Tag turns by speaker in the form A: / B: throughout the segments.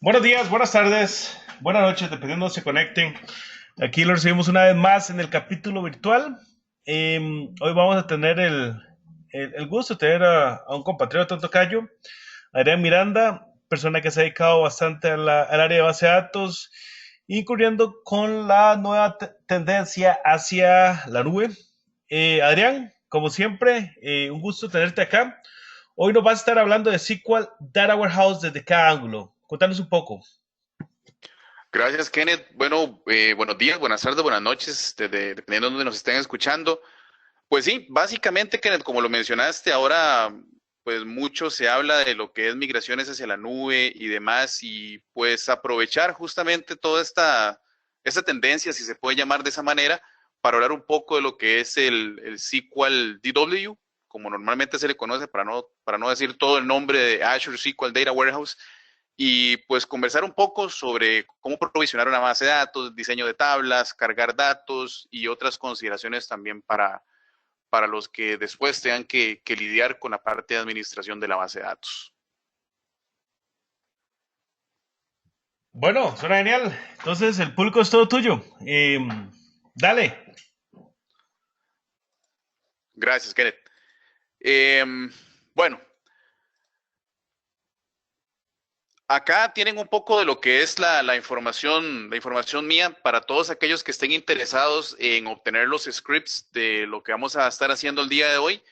A: Buenos días, buenas tardes, buenas noches, dependiendo de donde se conecten. Aquí lo recibimos una vez más en el capítulo virtual. Hoy vamos a tener el gusto de tener a un compatriota, un tocayo, Adrián Miranda, persona que se ha dedicado bastante al área de base de datos, incurriendo con la nueva tendencia hacia la nube. Adrián, como siempre, un gusto tenerte acá. Hoy nos vas a estar hablando de SQL Data Warehouse desde cada ángulo. Contanos un poco.
B: Gracias, Kenneth. Bueno, buenos días, buenas tardes, buenas noches, dependiendo de donde nos estén escuchando. Pues sí, básicamente, Kenneth, como lo mencionaste, ahora pues mucho se habla de lo que es migraciones hacia la nube y demás, y pues aprovechar justamente toda esta tendencia, si se puede llamar de esa manera, para hablar un poco de lo que es el SQL DW, como normalmente se le conoce, para no decir todo el nombre de Azure SQL Data Warehouse, y pues conversar un poco sobre cómo provisionar una base de datos, diseño de tablas, cargar datos y otras consideraciones también para los que después tengan que lidiar con la parte de administración de la base de datos.
A: Bueno, suena genial. Entonces, el público es todo tuyo. Dale.
B: Gracias, Kenneth. Eh, bueno, acá tienen un poco de lo que es la información mía para todos aquellos que estén interesados en obtener los scripts de lo que vamos a estar haciendo el día de hoy.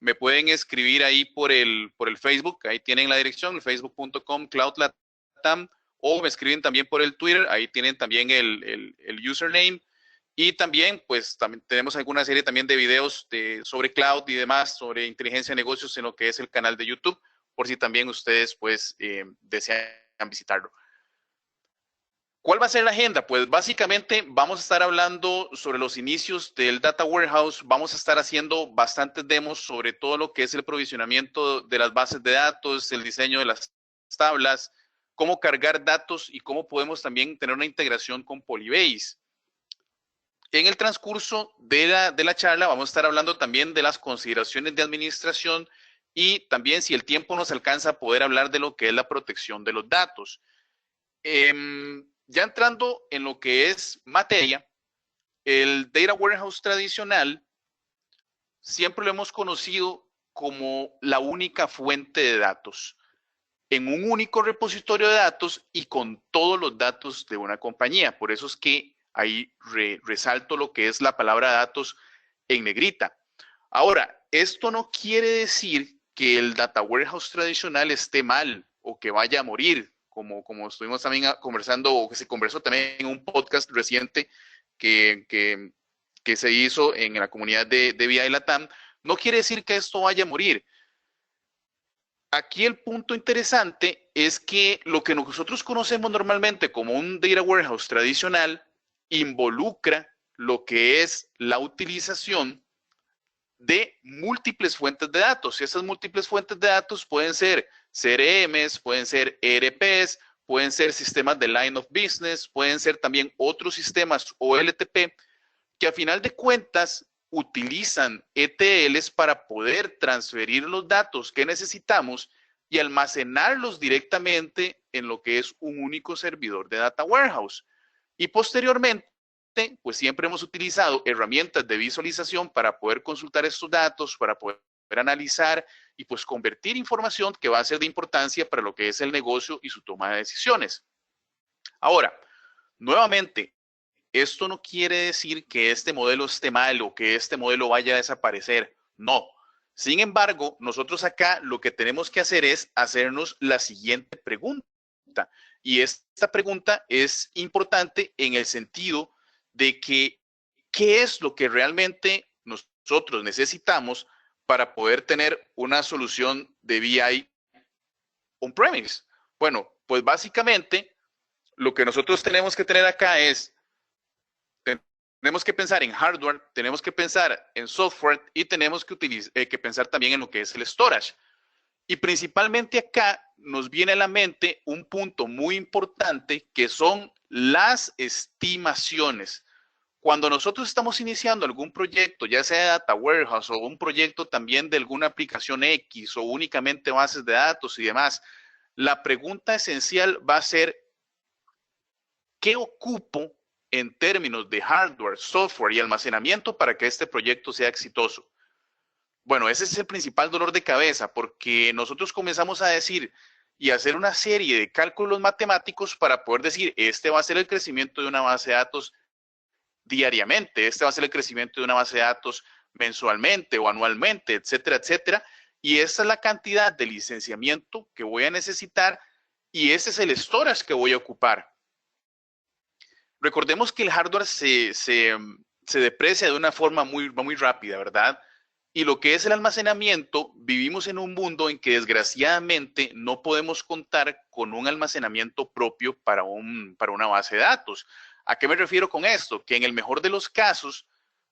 B: Me pueden escribir ahí por el Facebook, ahí tienen la dirección, facebook.com cloudlatam, o me escriben también por el Twitter, ahí tienen también el username. Y también, pues, también tenemos alguna serie también de videos sobre cloud y demás, sobre inteligencia de negocios en lo que es el canal de YouTube, por si también ustedes, pues, desean visitarlo. ¿Cuál va a ser la agenda? Pues básicamente vamos a estar hablando sobre los inicios del Data Warehouse, vamos a estar haciendo bastantes demos sobre todo lo que es el provisionamiento de las bases de datos, el diseño de las tablas, cómo cargar datos y cómo podemos también tener una integración con Polybase. En el transcurso de la charla vamos a estar hablando también de las consideraciones de administración y también, si el tiempo nos alcanza, poder hablar de lo que es la protección de los datos. Ya entrando en lo que es materia, el Data Warehouse tradicional siempre lo hemos conocido como la única fuente de datos, en un único repositorio de datos y con todos los datos de una compañía. Por eso es que ahí resalto lo que es la palabra datos en negrita. Ahora, esto no quiere decir que el Data Warehouse tradicional esté mal o que vaya a morir, como estuvimos también conversando o que se conversó también en un podcast reciente que, que, que se hizo en la comunidad de VI Latam. No quiere decir que esto vaya a morir. Aquí el punto interesante es que lo que nosotros conocemos normalmente como un data warehouse tradicional involucra lo que es la utilización de múltiples fuentes de datos. Y esas múltiples fuentes de datos pueden ser CRMs, pueden ser ERPs, pueden ser sistemas de line of business, pueden ser también otros sistemas OLTP que a final de cuentas utilizan ETLs para poder transferir los datos que necesitamos y almacenarlos directamente en lo que es un único servidor de Data Warehouse. Y posteriormente, pues siempre hemos utilizado herramientas de visualización para poder consultar estos datos, para poder analizar y pues convertir información que va a ser de importancia para lo que es el negocio y su toma de decisiones. Ahora, nuevamente, esto no quiere decir que este modelo esté mal o que este modelo vaya a desaparecer. No. Sin embargo, nosotros acá lo que tenemos que hacer es hacernos la siguiente pregunta. Y esta pregunta es importante en el sentido de que, ¿qué es lo que realmente nosotros necesitamos para poder tener una solución de BI on-premise? Bueno, pues básicamente lo que nosotros tenemos que tener acá es tenemos que pensar en hardware, tenemos que pensar en software y tenemos que pensar también en lo que es el storage. Y principalmente acá nos viene a la mente un punto muy importante que son las estimaciones. Cuando nosotros estamos iniciando algún proyecto, ya sea de Data Warehouse o un proyecto también de alguna aplicación X o únicamente bases de datos y demás, la pregunta esencial va a ser, ¿qué ocupo en términos de hardware, software y almacenamiento para que este proyecto sea exitoso? Bueno, ese es el principal dolor de cabeza, porque nosotros comenzamos a decir y hacer una serie de cálculos matemáticos para poder decir, este va a ser el crecimiento de una base de datos diariamente, este va a ser el crecimiento de una base de datos mensualmente o anualmente, etcétera, etcétera. Y esta es la cantidad de licenciamiento que voy a necesitar y ese es el storage que voy a ocupar. Recordemos que el hardware se deprecia de una forma muy rápida, ¿verdad? Y lo que es el almacenamiento, vivimos en un mundo en que desgraciadamente no podemos contar con un almacenamiento propio para una base de datos. ¿A qué me refiero con esto? Que en el mejor de los casos,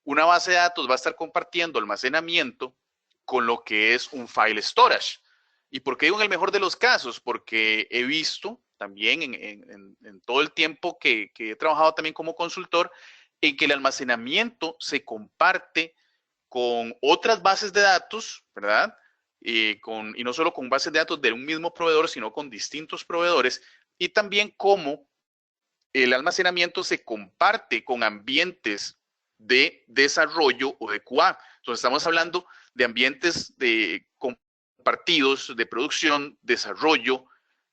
B: una base de datos va a estar compartiendo almacenamiento con lo que es un file storage. ¿Y por qué digo en el mejor de los casos? Porque he visto también en todo el tiempo que he trabajado también como consultor, en que el almacenamiento se comparte con otras bases de datos, ¿verdad? Y no solo con bases de datos de un mismo proveedor, sino con distintos proveedores, y también cómo el almacenamiento se comparte con ambientes de desarrollo o de QA. Entonces estamos hablando de ambientes compartidos de producción, desarrollo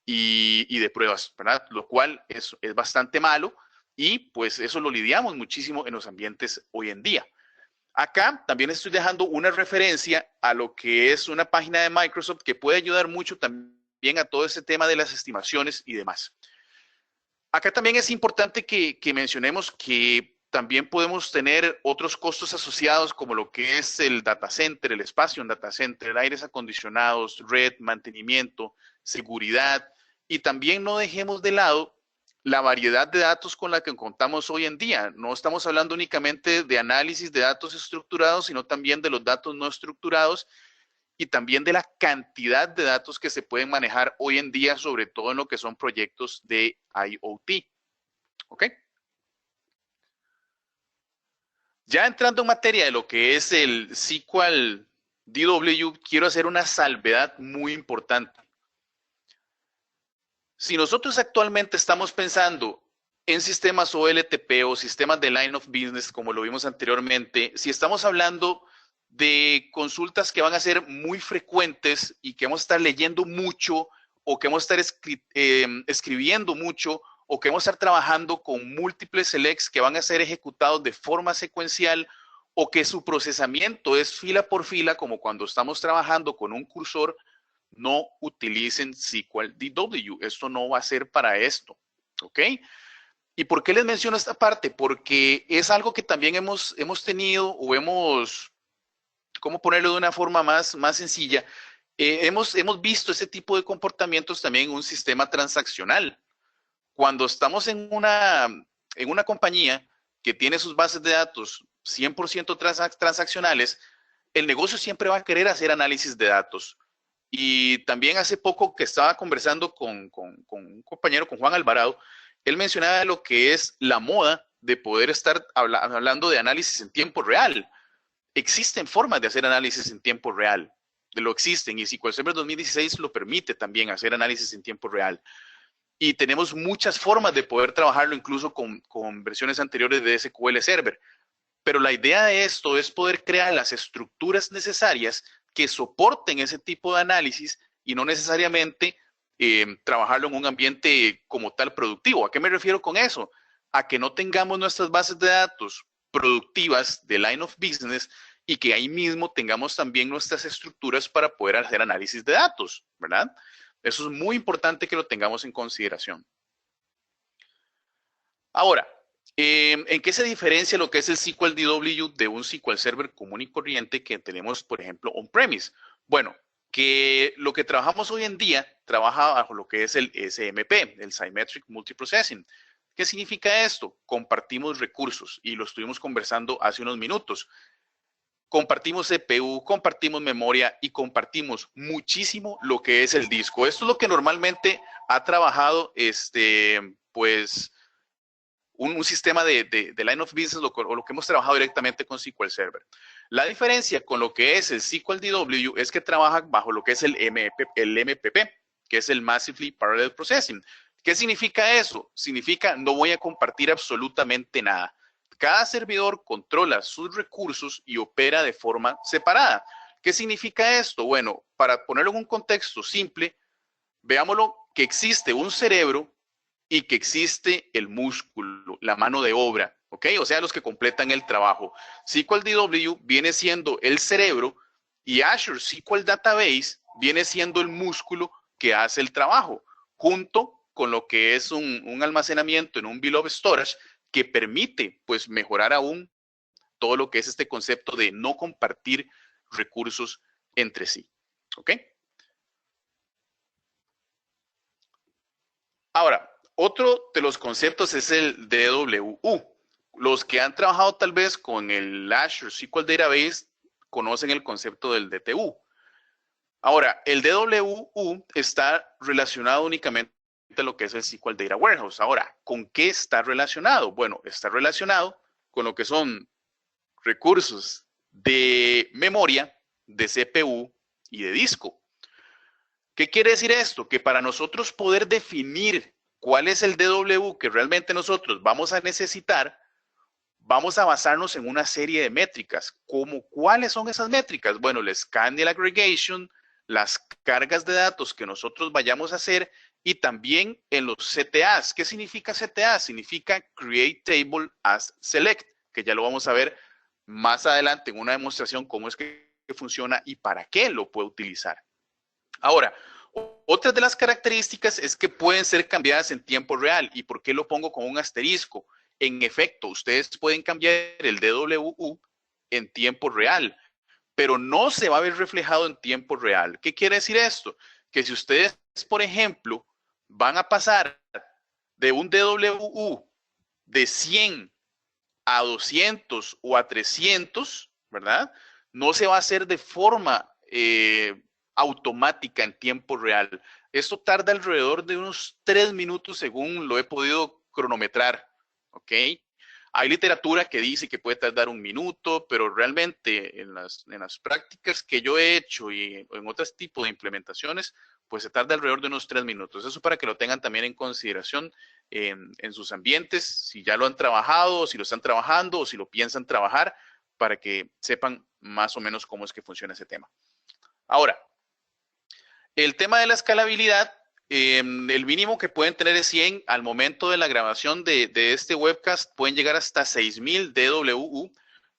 B: y de pruebas, ¿verdad? Lo cual es bastante malo y pues eso lo lidiamos muchísimo en los ambientes hoy en día. Acá también estoy dejando una referencia a lo que es una página de Microsoft que puede ayudar mucho también a todo ese tema de las estimaciones y demás. Acá también es importante que mencionemos que también podemos tener otros costos asociados como lo que es el data center, el espacio en data center, aires acondicionados, red, mantenimiento, seguridad y también no dejemos de lado la variedad de datos con la que contamos hoy en día. No estamos hablando únicamente de análisis de datos estructurados, sino también de los datos no estructurados y también de la cantidad de datos que se pueden manejar hoy en día, sobre todo en lo que son proyectos de IoT. ¿Ok? Ya entrando en materia de lo que es el SQL DW, quiero hacer una salvedad muy importante. Si nosotros actualmente estamos pensando en sistemas OLTP o sistemas de line of business, como lo vimos anteriormente, si estamos hablando de consultas que van a ser muy frecuentes y que vamos a estar leyendo mucho o que vamos a estar escribiendo mucho o que vamos a estar trabajando con múltiples selects que van a ser ejecutados de forma secuencial o que su procesamiento es fila por fila, como cuando estamos trabajando con un cursor, no utilicen SQL DW. Esto no va a ser para esto, ¿ok? ¿Y por qué les menciono esta parte? Porque es algo que también hemos tenido o hemos, ¿cómo ponerlo de una forma más sencilla? Hemos visto ese tipo de comportamientos también en un sistema transaccional. Cuando estamos en una compañía que tiene sus bases de datos 100% transaccionales, el negocio siempre va a querer hacer análisis de datos. Y también hace poco que estaba conversando con un compañero, con Juan Alvarado, él mencionaba lo que es la moda de poder estar hablando de análisis en tiempo real. Existen formas de hacer análisis en tiempo real, lo existen, y SQL Server 2016 lo permite también hacer análisis en tiempo real. Y tenemos muchas formas de poder trabajarlo, incluso con versiones anteriores de SQL Server. Pero la idea de esto es poder crear las estructuras necesarias que soporten ese tipo de análisis y no necesariamente trabajarlo en un ambiente como tal productivo. ¿A qué me refiero con eso? A que no tengamos nuestras bases de datos productivas de line of business y que ahí mismo tengamos también nuestras estructuras para poder hacer análisis de datos, ¿verdad? Eso es muy importante que lo tengamos en consideración. Ahora, ¿en qué se diferencia lo que es el SQL DW de un SQL Server común y corriente que tenemos, por ejemplo, on-premise? Bueno, que lo que trabajamos hoy en día trabaja bajo lo que es el SMP, el Symmetric Multiprocessing. ¿Qué significa esto? Compartimos recursos y lo estuvimos conversando hace unos minutos. Compartimos CPU, compartimos memoria y compartimos muchísimo lo que es el disco. Esto es lo que normalmente ha trabajado, pues, un sistema de line of business o lo que hemos trabajado directamente con SQL Server. La diferencia con lo que es el SQL DW es que trabaja bajo lo que es el MPP. que es el Massively Parallel Processing. ¿Qué significa eso? Significa no voy a compartir absolutamente nada. Cada servidor controla sus recursos y opera de forma separada. ¿Qué significa esto? Bueno, para ponerlo en un contexto simple, veámoslo que existe un cerebro y que existe el músculo, la mano de obra, ¿ok? O sea, los que completan el trabajo. SQL DW viene siendo el cerebro y Azure SQL Database viene siendo el músculo que hace el trabajo, junto con lo que es un almacenamiento en un bill of storage que permite, pues, mejorar aún todo lo que es este concepto de no compartir recursos entre sí, ¿ok? Ahora, otro de los conceptos es el DWU. Los que han trabajado tal vez con el Azure SQL Database conocen el concepto del DTU. Ahora, el DWU está relacionado únicamente a lo que es el SQL Data Warehouse. Ahora, ¿con qué está relacionado? Bueno, está relacionado con lo que son recursos de memoria, de CPU y de disco. ¿Qué quiere decir esto? Que para nosotros poder definir cuál es el DW que realmente nosotros vamos a necesitar, vamos a basarnos en una serie de métricas. ¿Cuáles son esas métricas? Bueno, el scan y el aggregation, las cargas de datos que nosotros vayamos a hacer y también en los CTAs. ¿Qué significa CTA? Significa Create Table as Select, que ya lo vamos a ver más adelante en una demostración cómo es que funciona y para qué lo puede utilizar. Ahora, otra de las características es que pueden ser cambiadas en tiempo real. ¿Y por qué lo pongo con un asterisco? En efecto, ustedes pueden cambiar el DWU en tiempo real, pero no se va a ver reflejado en tiempo real. ¿Qué quiere decir esto? Que si ustedes, por ejemplo, van a pasar de un DWU de 100 a 200 o a 300, ¿verdad? No se va a hacer de forma automática en tiempo real. Esto tarda alrededor de unos 3 minutos según lo he podido cronometrar, ¿ok? Hay literatura que dice que puede tardar 1 minuto, pero realmente en las prácticas que yo he hecho y en otros tipos de implementaciones, pues se tarda alrededor de unos 3 minutos. Eso para que lo tengan también en consideración en sus ambientes, si ya lo han trabajado, si lo están trabajando o si lo piensan trabajar, para que sepan más o menos cómo es que funciona ese tema. Ahora, el tema de la escalabilidad, el mínimo que pueden tener es 100. Al momento de la grabación de este webcast pueden llegar hasta 6000 DWU.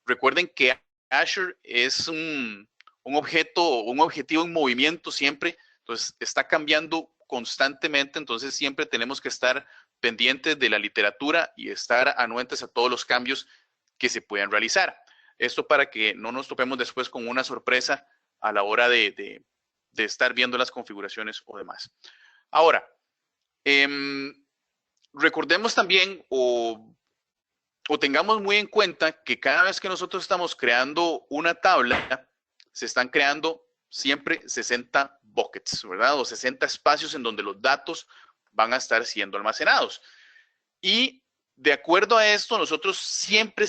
B: Recuerden que Azure es un objetivo en movimiento siempre, entonces está cambiando constantemente, entonces siempre tenemos que estar pendientes de la literatura y estar anuentes a todos los cambios que se puedan realizar. Esto para que no nos topemos después con una sorpresa a la hora de estar viendo las configuraciones o demás. Ahora, recordemos también o tengamos muy en cuenta que cada vez que nosotros estamos creando una tabla, se están creando siempre 60 buckets, ¿verdad? O 60 espacios en donde los datos van a estar siendo almacenados. Y de acuerdo a esto, nosotros siempre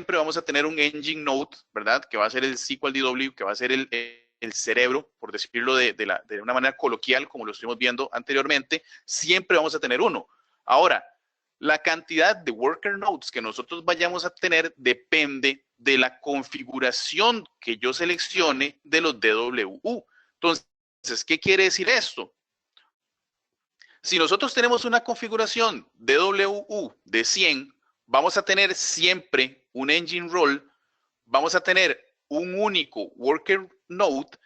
B: vamos a tener un engine node, ¿verdad? Que va a ser el SQL DW, que va a ser el cerebro, por decirlo de una manera coloquial, como lo estuvimos viendo anteriormente, siempre vamos a tener uno. Ahora, la cantidad de worker nodes que nosotros vayamos a tener depende de la configuración que yo seleccione de los DWU. Entonces, ¿qué quiere decir esto? Si nosotros tenemos una configuración DWU de 100, vamos a tener siempre un engine role, vamos a tener un único worker node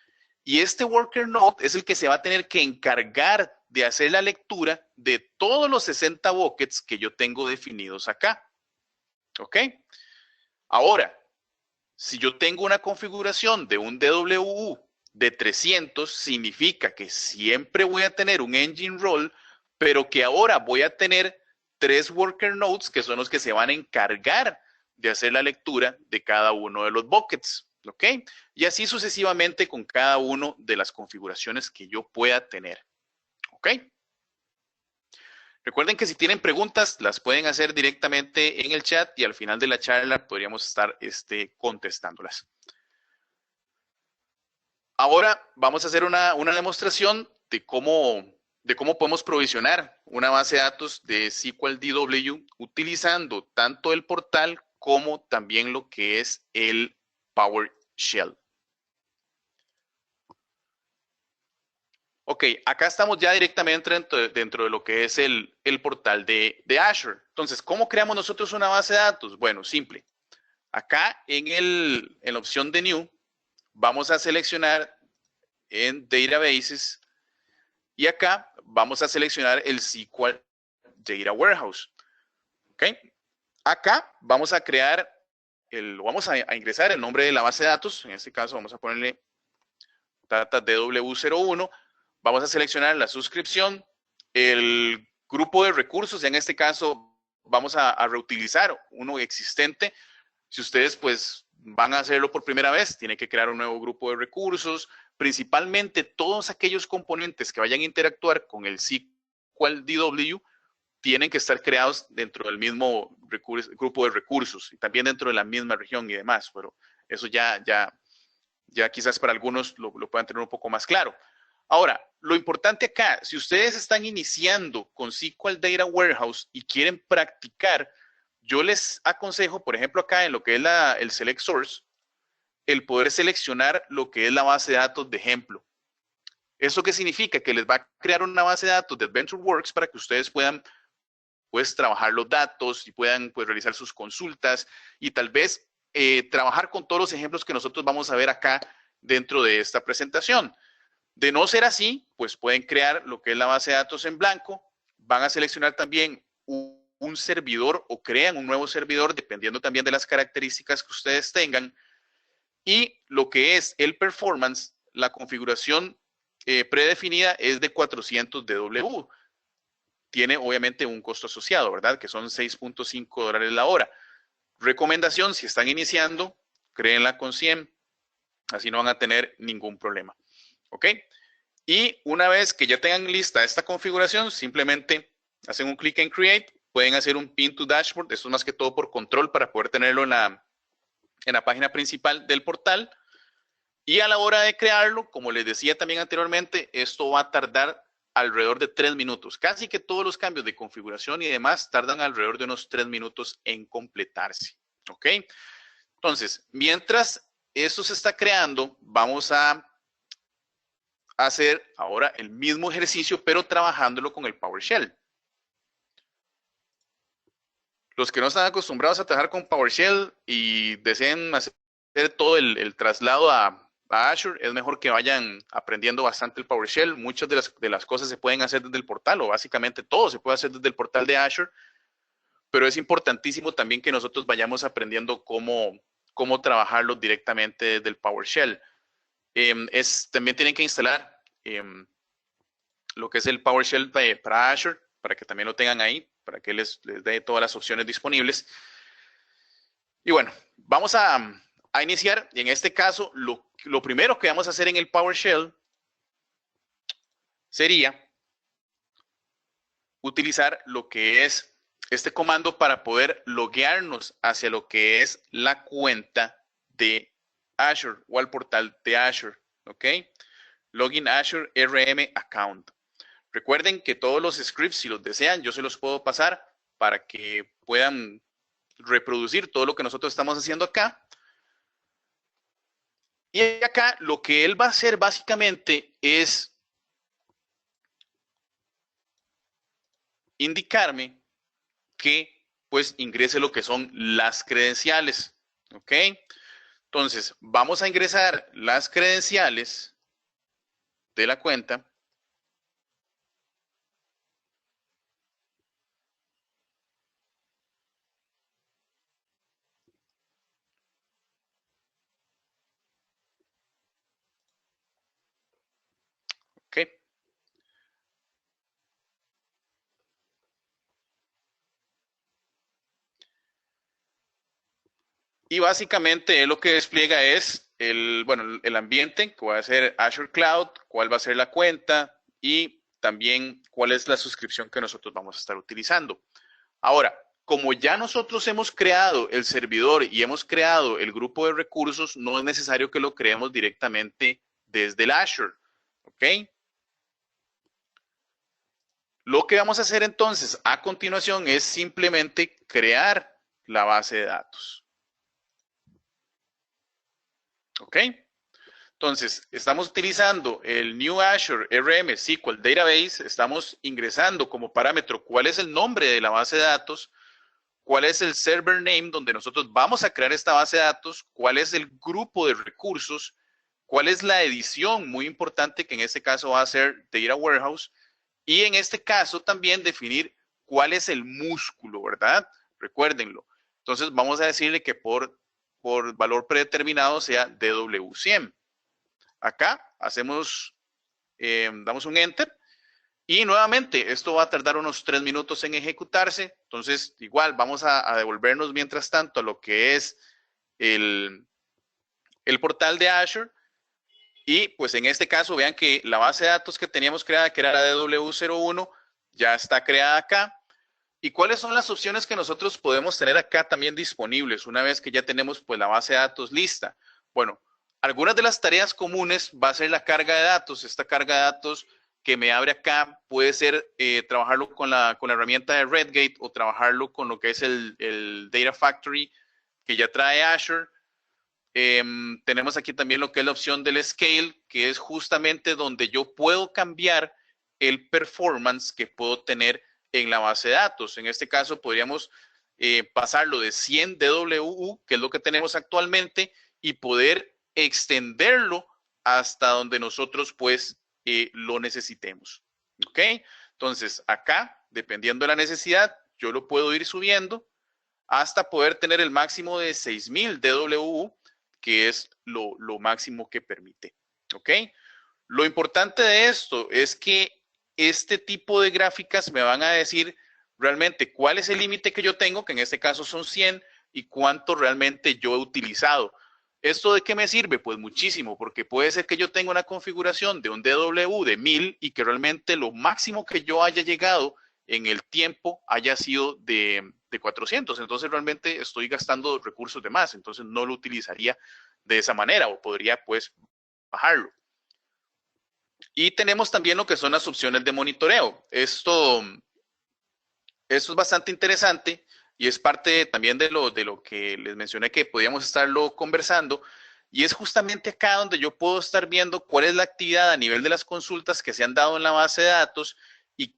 B: y este worker node es el que se va a tener que encargar de hacer la lectura de todos los 60 buckets que yo tengo definidos acá. ¿Ok? Ahora, si yo tengo una configuración de un DWU de 300, significa que siempre voy a tener un engine role, pero que ahora voy a tener 3 worker nodes que son los que se van a encargar de hacer la lectura de cada uno de los buckets. ¿Ok? Y así sucesivamente con cada una de las configuraciones que yo pueda tener. ¿Ok? Recuerden que si tienen preguntas, las pueden hacer directamente en el chat y al final de la charla podríamos estar contestándolas. Ahora vamos a hacer una demostración de cómo podemos provisionar una base de datos de SQL DW utilizando tanto el portal como también lo que es el PowerShell. Ok, acá estamos ya directamente dentro de lo que es el portal de Azure. Entonces, ¿cómo creamos nosotros una base de datos? Bueno, simple. Acá en la opción de New, vamos a seleccionar en Databases y acá vamos a seleccionar el SQL Data Warehouse. Ok, acá vamos a crear, vamos a ingresar el nombre de la base de datos. En este caso vamos a ponerle Data DW01. Vamos a seleccionar la suscripción, el grupo de recursos. En este caso vamos a reutilizar uno existente. Si ustedes pues van a hacerlo por primera vez, tienen que crear un nuevo grupo de recursos. Principalmente todos aquellos componentes que vayan a interactuar con el SQL DW tienen que estar creados dentro del mismo grupo de recursos y también dentro de la misma región y demás. Pero eso ya quizás para algunos lo puedan tener un poco más claro. Ahora, lo importante acá, si ustedes están iniciando con SQL Data Warehouse y quieren practicar, yo les aconsejo, por ejemplo, acá en lo que es el Select Source, el poder seleccionar lo que es la base de datos de ejemplo. ¿Eso qué significa? Que les va a crear una base de datos de AdventureWorks para que ustedes puedan pues trabajar los datos y puedan pues realizar sus consultas y tal vez trabajar con todos los ejemplos que nosotros vamos a ver acá dentro de esta presentación. De no ser así, pues pueden crear lo que es la base de datos en blanco, van a seleccionar también un servidor o crean un nuevo servidor dependiendo también de las características que ustedes tengan y lo que es el performance, la configuración predefinida es de 400 DW. Tiene obviamente un costo asociado, ¿verdad? Que son $6.5 la hora. Recomendación, si están iniciando, créenla con 100, así no van a tener ningún problema. ¿Ok? Y una vez que ya tengan lista esta configuración, simplemente hacen un clic en Create, pueden hacer un Pin to Dashboard, esto es más que todo por control para poder tenerlo en la página principal del portal. Y a la hora de crearlo, como les decía también anteriormente, esto va a tardar alrededor de 3 minutos. Casi que todos los cambios de configuración y demás tardan alrededor de unos 3 minutos en completarse. ¿Ok? Entonces, mientras esto se está creando, vamos a hacer ahora el mismo ejercicio, pero trabajándolo con el PowerShell. Los que no están acostumbrados a trabajar con PowerShell y deseen hacer todo el traslado a Azure, es mejor que vayan aprendiendo bastante el PowerShell. Muchas de las cosas se pueden hacer desde el portal, o básicamente todo se puede hacer desde el portal de Azure, pero es importantísimo también que nosotros vayamos aprendiendo cómo trabajarlo directamente desde el PowerShell. También tienen que instalar lo que es el PowerShell para Azure, para que también lo tengan ahí, para que les dé todas las opciones disponibles. Y bueno, vamos a iniciar. Y en este caso, lo primero que vamos a hacer en el PowerShell sería utilizar lo que es este comando para poder loguearnos hacia lo que es la cuenta de Azure o al portal de Azure. ¿Ok? Login Azure RM Account. Recuerden que todos los scripts, si los desean, yo se los puedo pasar para que puedan reproducir todo lo que nosotros estamos haciendo acá. Y acá lo que él va a hacer básicamente es indicarme que pues ingrese lo que son las credenciales. ¿Ok? Entonces, vamos a ingresar las credenciales de la cuenta. ¿Ok? Y básicamente lo que despliega es el ambiente, que va a ser Azure Cloud, cuál va a ser la cuenta y también cuál es la suscripción que nosotros vamos a estar utilizando. Ahora, como ya nosotros hemos creado el servidor y hemos creado el grupo de recursos, no es necesario que lo creemos directamente desde el Azure. ¿Ok? Lo que vamos a hacer entonces a continuación es simplemente crear la base de datos. ¿Ok? Entonces, estamos utilizando el New Azure RM SQL Database, estamos ingresando como parámetro cuál es el nombre de la base de datos, cuál es el server name donde nosotros vamos a crear esta base de datos, cuál es el grupo de recursos, cuál es la edición, muy importante, que en este caso va a ser Data Warehouse, y en este caso también definir cuál es el músculo, ¿verdad? Recuérdenlo. Entonces vamos a decirle que por valor predeterminado sea DW100. Acá hacemos, damos un enter y nuevamente esto va a tardar unos 3 minutos en ejecutarse. Entonces igual vamos a devolvernos mientras tanto a lo que es el portal de Azure. Y pues en este caso vean que la base de datos que teníamos creada, que era la de W01, ya está creada acá. ¿Y cuáles son las opciones que nosotros podemos tener acá también disponibles una vez que ya tenemos pues la base de datos lista? Bueno, algunas de las tareas comunes va a ser la carga de datos. Esta carga de datos que me abre acá puede ser trabajarlo con la herramienta de Redgate o trabajarlo con lo que es el Data Factory que ya trae Azure. Tenemos aquí también lo que es la opción del scale, que es justamente donde yo puedo cambiar el performance que puedo tener en la base de datos. En este caso podríamos pasarlo de 100 DWU, que es lo que tenemos actualmente, y poder extenderlo hasta donde nosotros pues lo necesitemos. ¿Ok? Entonces acá, dependiendo de la necesidad, yo lo puedo ir subiendo hasta poder tener el máximo de 6000 DWU, que es lo máximo que permite. ¿Ok? Lo importante de esto es que este tipo de gráficas me van a decir realmente cuál es el límite que yo tengo, que en este caso son 100, y cuánto realmente yo he utilizado. ¿Esto de qué me sirve? Pues muchísimo, porque puede ser que yo tenga una configuración de un DW de 1000 y que realmente lo máximo que yo haya llegado en el tiempo haya sido de 400. Entonces realmente estoy gastando recursos de más, entonces no lo utilizaría de esa manera o podría pues bajarlo. Y tenemos también lo que son las opciones de monitoreo. Esto es bastante interesante y es parte también de lo que les mencioné que podíamos estarlo conversando. Y es justamente acá donde yo puedo estar viendo cuál es la actividad a nivel de las consultas que se han dado en la base de datos y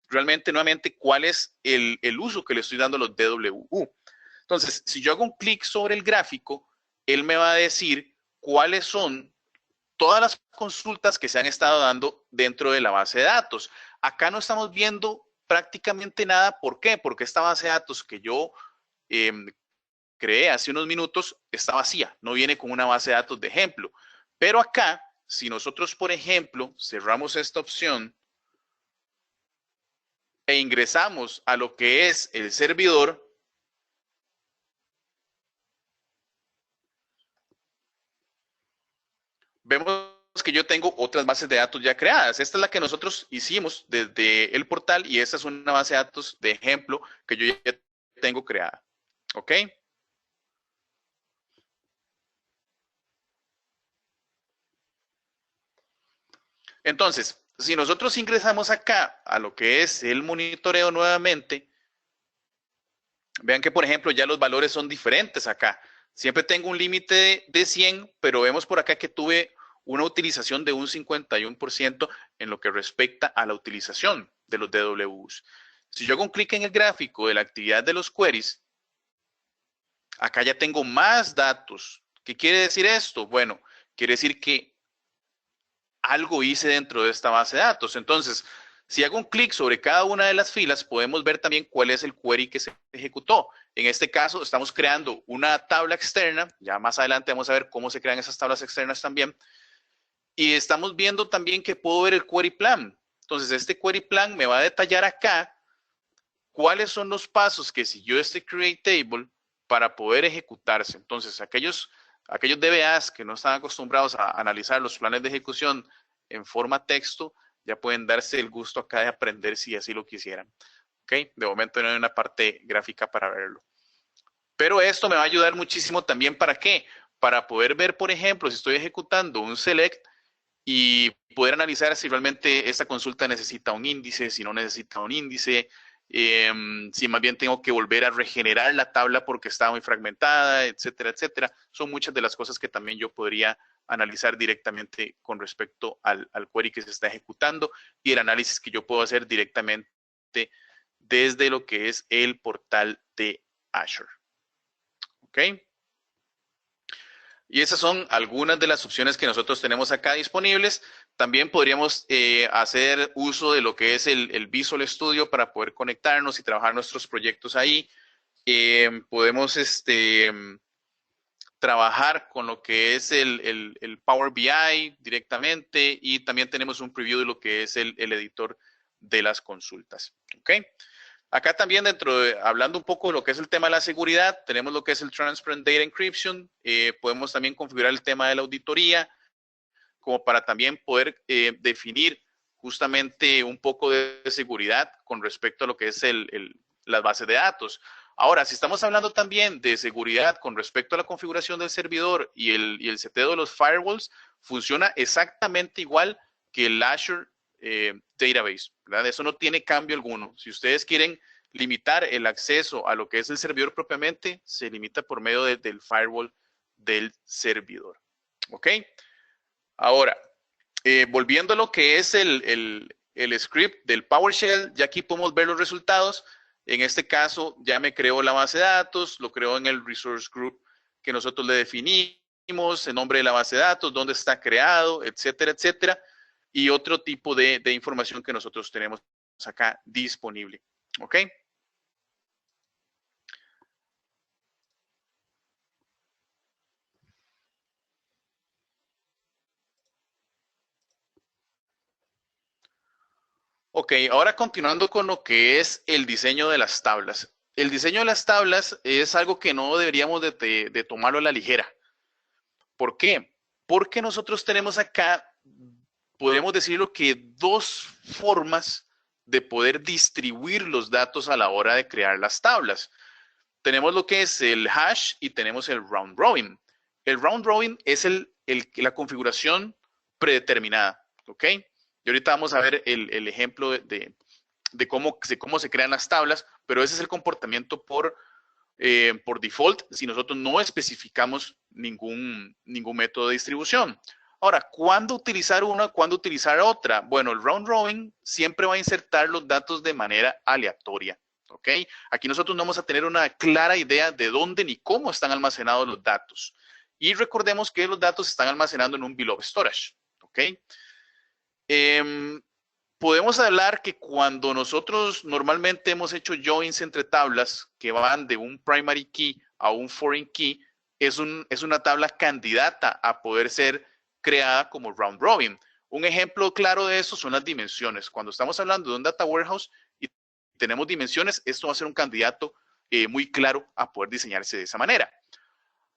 B: realmente, nuevamente, cuál es el uso que le estoy dando a los DWU. Entonces, si yo hago un clic sobre el gráfico, él me va a decir cuáles son todas las consultas que se han estado dando dentro de la base de datos. Acá no estamos viendo prácticamente nada. ¿Por qué? Porque esta base de datos que yo eh, creé hace unos minutos está vacía, no viene con una base de datos de ejemplo. Pero acá, si nosotros, por ejemplo, cerramos esta opción e ingresamos a lo que es el servidor, vemos que yo tengo otras bases de datos ya creadas. Esta es la que nosotros hicimos desde el portal y esta es una base de datos de ejemplo que yo ya tengo creada. ¿Ok? Entonces, si nosotros ingresamos acá a lo que es el monitoreo nuevamente, vean que, por ejemplo, ya los valores son diferentes acá. Siempre tengo un límite de 100, pero vemos por acá que tuve una utilización de un 51% en lo que respecta a la utilización de los DWs. Si yo hago un clic en el gráfico de la actividad de los queries, acá ya tengo más datos. ¿Qué quiere decir esto? Bueno, quiere decir que algo hice dentro de esta base de datos. Entonces, si hago un clic sobre cada una de las filas, podemos ver también cuál es el query que se ejecutó. En este caso, estamos creando una tabla externa. Ya más adelante vamos a ver cómo se crean esas tablas externas también. Y estamos viendo también que puedo ver el query plan. Entonces, este query plan me va a detallar acá cuáles son los pasos que siguió este create table para poder ejecutarse. Entonces, aquellos DBAs que no están acostumbrados a analizar los planes de ejecución en forma texto, ya pueden darse el gusto acá de aprender si así lo quisieran. ¿Ok? De momento no hay una parte gráfica para verlo. Pero esto me va a ayudar muchísimo también, ¿para qué? Para poder ver, por ejemplo, si estoy ejecutando un select y poder analizar si realmente esta consulta necesita un índice, si no necesita un índice, si más bien tengo que volver a regenerar la tabla porque está muy fragmentada, etcétera, etcétera. Son muchas de las cosas que también yo podría analizar directamente con respecto al query que se está ejecutando y el análisis que yo puedo hacer directamente desde lo que es el portal de Azure. ¿Ok? Y esas son algunas de las opciones que nosotros tenemos acá disponibles. También podríamos hacer uso de lo que es el Visual Studio para poder conectarnos y trabajar nuestros proyectos ahí. Podemos trabajar con lo que es el Power BI directamente y también tenemos un preview de lo que es el editor de las consultas. ¿Ok? Acá también hablando un poco de lo que es el tema de la seguridad, tenemos lo que es el Transparent Data Encryption, podemos también configurar el tema de la auditoría, como para también poder definir justamente un poco de seguridad con respecto a lo que es las bases de datos. Ahora, si estamos hablando también de seguridad con respecto a la configuración del servidor y el seteo de los firewalls, funciona exactamente igual que el Azure Database, ¿verdad? Eso no tiene cambio alguno. Si ustedes quieren limitar el acceso a lo que es el servidor propiamente, se limita por medio del firewall del servidor. ¿Ok? Ahora, volviendo a lo que es el script del PowerShell, ya aquí podemos ver los resultados. En este caso, ya me creó la base de datos, lo creó en el resource group que nosotros le definimos, el nombre de la base de datos, dónde está creado, etcétera, etcétera, y otro tipo de información que nosotros tenemos acá disponible. ¿Ok? Ok, ahora continuando con lo que es el diseño de las tablas. El diseño de las tablas es algo que no deberíamos de tomarlo a la ligera. ¿Por qué? Porque nosotros tenemos acá, podemos decirlo que dos formas de poder distribuir los datos a la hora de crear las tablas. Tenemos lo que es el hash y tenemos el round robin. El round robin es la configuración predeterminada, ¿ok? Y ahorita vamos a ver el ejemplo de cómo se crean las tablas, pero ese es el comportamiento por default si nosotros no especificamos ningún método de distribución. Ahora, ¿cuándo utilizar una? ¿Cuándo utilizar otra? Bueno, el round robin siempre va a insertar los datos de manera aleatoria. ¿Ok? Aquí nosotros no vamos a tener una clara idea de dónde ni cómo están almacenados los datos. Y recordemos que los datos se están almacenando en un below storage. ¿Ok? Podemos hablar que cuando nosotros normalmente hemos hecho joins entre tablas que van de un primary key a un foreign key, es una tabla candidata a poder ser creada como round robin. Un ejemplo claro de eso son las dimensiones. Cuando estamos hablando de un data warehouse y tenemos dimensiones, esto va a ser un candidato muy claro a poder diseñarse de esa manera.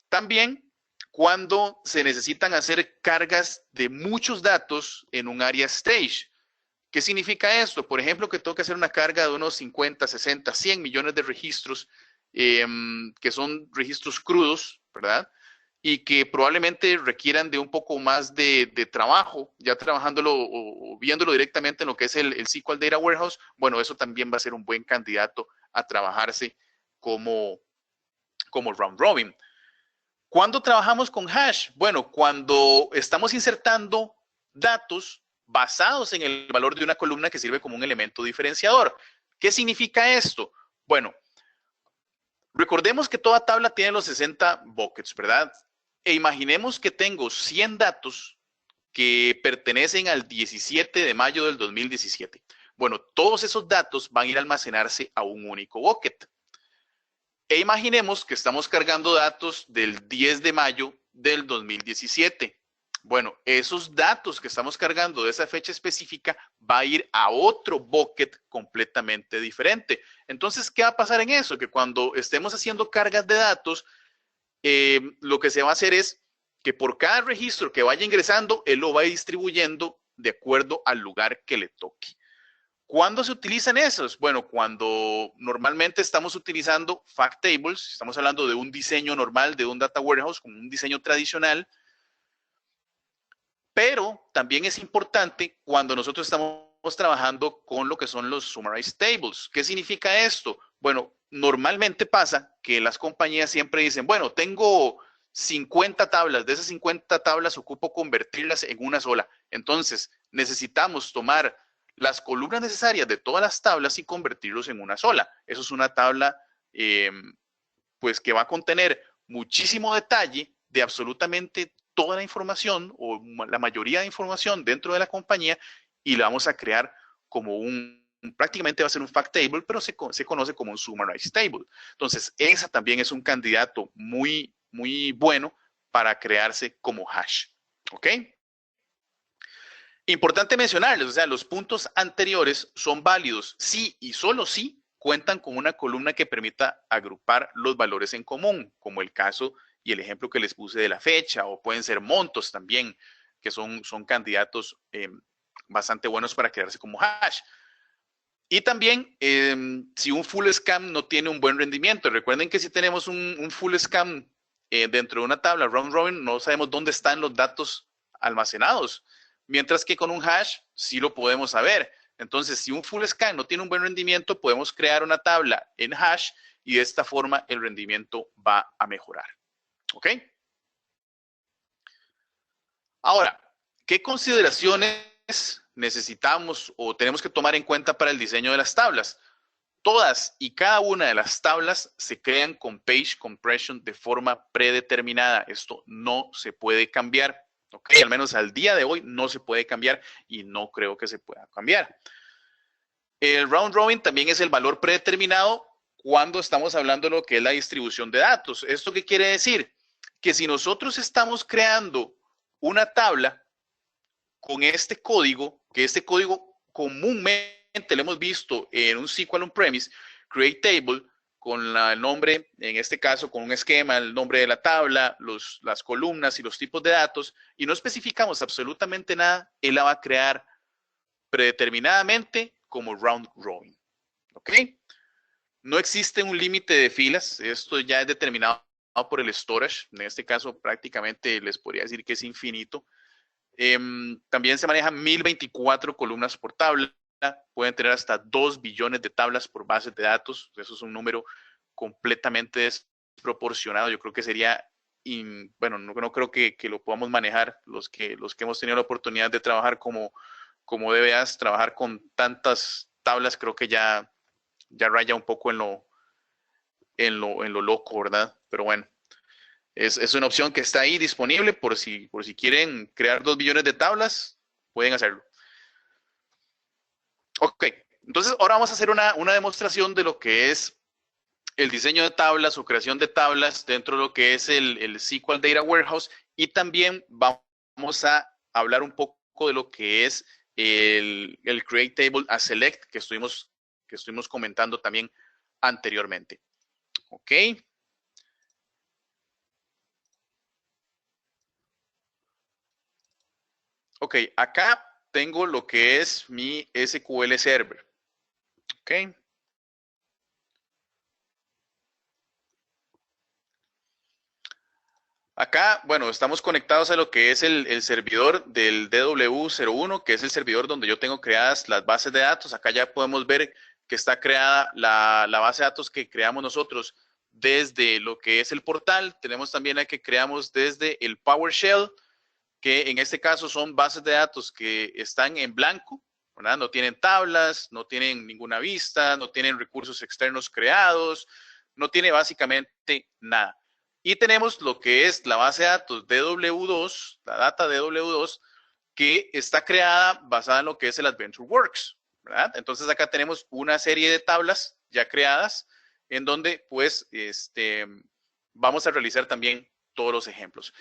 B: También cuando se necesitan hacer cargas de muchos datos en un área stage. ¿Qué significa esto? Por ejemplo, que tengo que hacer una carga de unos 50, 60, 100 millones de registros, que son registros crudos, ¿verdad? Y que probablemente requieran de un poco más de trabajo, ya trabajándolo o viéndolo directamente en lo que es el SQL Data Warehouse. Bueno, eso también va a ser un buen candidato a trabajarse como round robin. ¿Cuándo trabajamos con hash? Bueno, cuando estamos insertando datos basados en el valor de una columna que sirve como un elemento diferenciador. ¿Qué significa esto? Bueno, recordemos que toda tabla tiene los 60 buckets, ¿verdad? E imaginemos que tengo 100 datos que pertenecen al 17 de mayo del 2017. Bueno, todos esos datos van a ir a almacenarse a un único bucket. E imaginemos que estamos cargando datos del 10 de mayo del 2017. Bueno, esos datos que estamos cargando de esa fecha específica va a ir a otro bucket completamente diferente. Entonces, ¿qué va a pasar en eso? Que cuando estemos haciendo cargas de datos, lo que se va a hacer es que por cada registro que vaya ingresando, él lo va distribuyendo de acuerdo al lugar que le toque. ¿Cuándo se utilizan esos? Bueno, cuando normalmente estamos utilizando fact tables, estamos hablando de un diseño normal de un data warehouse, con un diseño tradicional, Pero también es importante cuando nosotros estamos trabajando con lo que son los summarized tables. ¿Qué significa esto? Bueno, normalmente pasa que las compañías siempre dicen, bueno, tengo 50 tablas, de esas 50 tablas ocupo convertirlas en una sola. Entonces, necesitamos tomar las columnas necesarias de todas las tablas y convertirlos en una sola. Eso es una tabla pues que va a contener muchísimo detalle de absolutamente toda la información o la mayoría de información dentro de la compañía y la vamos a crear como prácticamente va a ser un fact table, pero se conoce como un summarized table. Entonces, esa también es un candidato muy, muy bueno para crearse como hash. ¿Ok? Importante mencionarles, o sea, los puntos anteriores son válidos si y solo si cuentan con una columna que permita agrupar los valores en común, como el caso y el ejemplo que les puse de la fecha, o pueden ser montos también, que son candidatos bastante buenos para crearse como hash. Y también, si un full scam no tiene un buen rendimiento, recuerden que si tenemos un full scam dentro de una tabla round robin, no sabemos dónde están los datos almacenados, mientras que con un hash sí lo podemos saber. Entonces, si un full scam no tiene un buen rendimiento, podemos crear una tabla en hash y de esta forma el rendimiento va a mejorar. ¿Ok? Ahora, ¿qué consideraciones necesitamos o tenemos que tomar en cuenta para el diseño de las tablas? Todas y cada una de las tablas se crean con page compression de forma predeterminada. Esto no se puede cambiar. ¿Ok? Al menos al día de hoy no se puede cambiar y no creo que se pueda cambiar. El round robin también es el valor predeterminado cuando estamos hablando de lo que es la distribución de datos. ¿Esto qué quiere decir? Que si nosotros estamos creando una tabla con este código, que este código comúnmente lo hemos visto en un SQL on-premise, create table, con el nombre, en este caso con un esquema, el nombre de la tabla, las columnas y los tipos de datos, y no especificamos absolutamente nada, él la va a crear predeterminadamente como round robin. ¿Ok? No existe un límite de filas, esto ya es determinado por el storage, en este caso prácticamente les podría decir que es infinito. También se manejan 1024 columnas por tabla, pueden tener hasta 2 billones de tablas por bases de datos, eso es un número completamente desproporcionado, yo creo que sería, bueno, no creo que lo podamos manejar los que hemos tenido la oportunidad de trabajar como DBAs, trabajar con tantas tablas, creo que ya raya un poco en lo loco, ¿verdad? Pero bueno. Es una opción que está ahí disponible por si quieren crear 2 billones de tablas, pueden hacerlo. Ok, entonces ahora vamos a hacer una demostración de lo que es el diseño de tablas o creación de tablas dentro de lo que es el SQL Data Warehouse y también vamos a hablar un poco de lo que es el Create Table as Select que estuvimos comentando también anteriormente. Ok. Ok, acá tengo lo que es mi SQL Server. Ok. Acá, bueno, estamos conectados a lo que es el servidor del DW01, que es el servidor donde yo tengo creadas las bases de datos. Acá ya podemos ver que está creada la base de datos que creamos nosotros desde lo que es el portal. Tenemos también la que creamos desde el PowerShell, que en este caso son bases de datos que están en blanco, ¿verdad? No tienen tablas, no tienen ninguna vista, no tienen recursos externos creados, no tiene básicamente nada. Y tenemos lo que es la base de datos DW2, la data DW2, que está creada basada en lo que es el AdventureWorks, ¿verdad? Entonces acá tenemos una serie de tablas ya creadas en donde pues vamos a realizar también todos los ejemplos.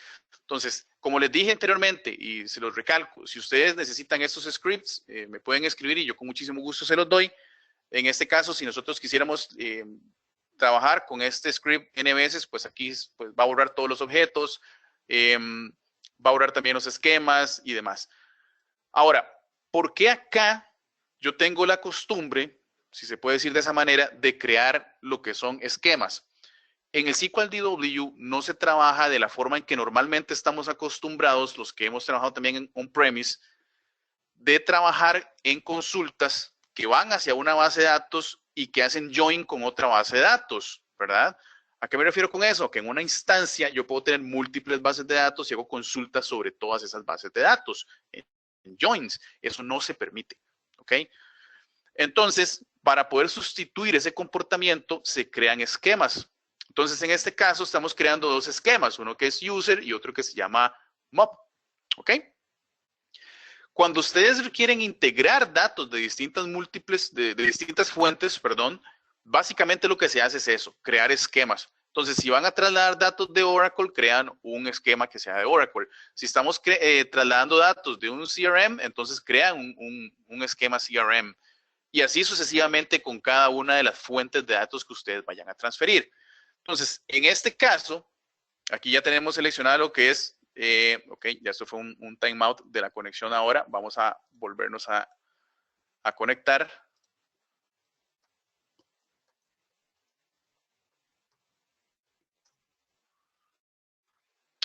B: Entonces, como les dije anteriormente y se los recalco, si ustedes necesitan estos scripts, me pueden escribir y yo con muchísimo gusto se los doy. En este caso, si nosotros quisiéramos trabajar con este script n veces, pues aquí pues, va a borrar todos los objetos, va a borrar también los esquemas y demás. Ahora, ¿por qué acá yo tengo la costumbre, si se puede decir de esa manera, de crear lo que son esquemas? En el SQL DW no se trabaja de la forma en que normalmente estamos acostumbrados, los que hemos trabajado también en on-premise, de trabajar en consultas que van hacia una base de datos y que hacen join con otra base de datos, ¿verdad? ¿A qué me refiero con eso? Que en una instancia yo puedo tener múltiples bases de datos y hago consultas sobre todas esas bases de datos en joins. Eso no se permite, ¿ok? Entonces, para poder sustituir ese comportamiento, se crean esquemas. Entonces, en este caso, estamos creando dos esquemas, uno que es user y otro que se llama mob, ¿ok? Cuando ustedes quieren integrar datos de distintas fuentes, perdón, básicamente lo que se hace es eso, crear esquemas. Entonces, si van a trasladar datos de Oracle, crean un esquema que sea de Oracle. Si estamos trasladando datos de un CRM, entonces crean un esquema CRM. Y así sucesivamente con cada una de las fuentes de datos que ustedes vayan a transferir. Entonces, en este caso, aquí ya tenemos seleccionado lo que es, ok, ya esto fue un timeout de la conexión ahora. Vamos a volvernos a conectar.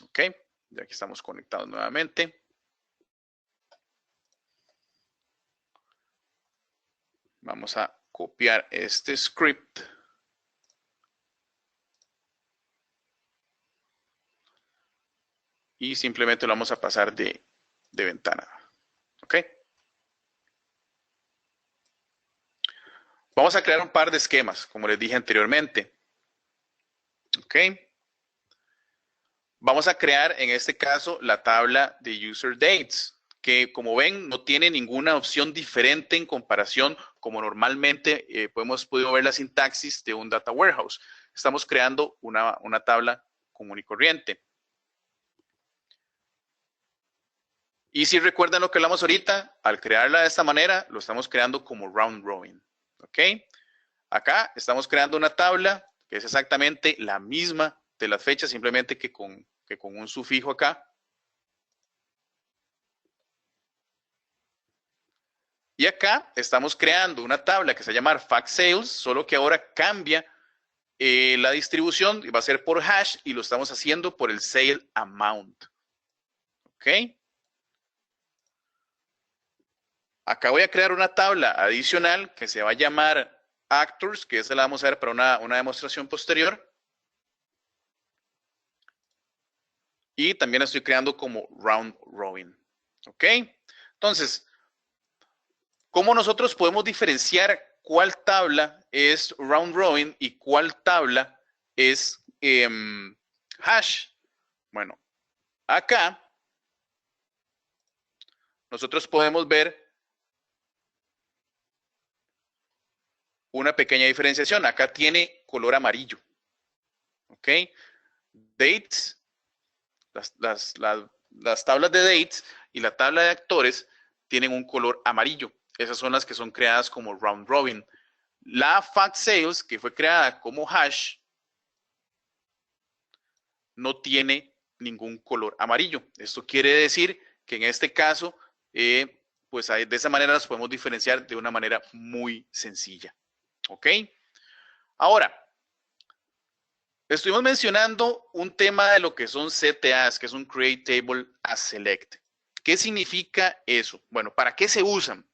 B: Ok, ya aquí estamos conectados nuevamente. Vamos a copiar este script. Y simplemente lo vamos a pasar de ventana. Ok. Vamos a crear un par de esquemas, como les dije anteriormente. Ok. Vamos a crear, en este caso, la tabla de user dates, que como ven, no tiene ninguna opción diferente en comparación como normalmente hemos podido ver la sintaxis de un data warehouse. Estamos creando una tabla común y corriente. Y si recuerdan lo que hablamos ahorita, al crearla de esta manera, lo estamos creando como round robin. ¿Ok? Acá estamos creando una tabla que es exactamente la misma de las fechas, simplemente que con un sufijo acá. Y acá estamos creando una tabla que se llama fact sales, solo que ahora cambia la distribución, va a ser por hash y lo estamos haciendo por el sale amount. ¿Ok? Acá voy a crear una tabla adicional que se va a llamar actors, que esa la vamos a ver para una demostración posterior. Y también la estoy creando como round robin. ¿Ok? Entonces, ¿cómo nosotros podemos diferenciar cuál tabla es round robin y cuál tabla es hash? Bueno, acá nosotros podemos ver una pequeña diferenciación. Acá tiene color amarillo. ¿Ok? Dates, las tablas de dates y la tabla de actores tienen un color amarillo. Esas son las que son creadas como round robin. La fact sales, que fue creada como hash, no tiene ningún color amarillo. Esto quiere decir que en este caso, pues de esa manera las podemos diferenciar de una manera muy sencilla. ¿Ok? Ahora, estuvimos mencionando un tema de lo que son CTAs, que es un Create Table as Select. ¿Qué significa eso? Bueno, ¿para qué se usan?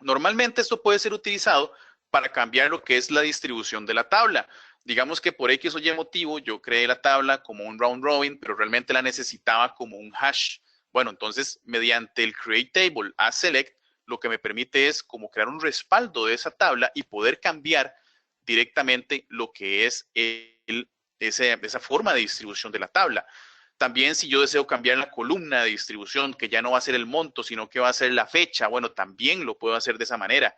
B: Normalmente esto puede ser utilizado para cambiar lo que es la distribución de la tabla. Digamos que por X o Y motivo yo creé la tabla como un round robin, pero realmente la necesitaba como un hash. Bueno, entonces mediante el Create Table as Select, lo que me permite es como crear un respaldo de esa tabla y poder cambiar directamente lo que es esa forma de distribución de la tabla. También si yo deseo cambiar la columna de distribución, que ya no va a ser el monto, sino que va a ser la fecha, bueno, también lo puedo hacer de esa manera.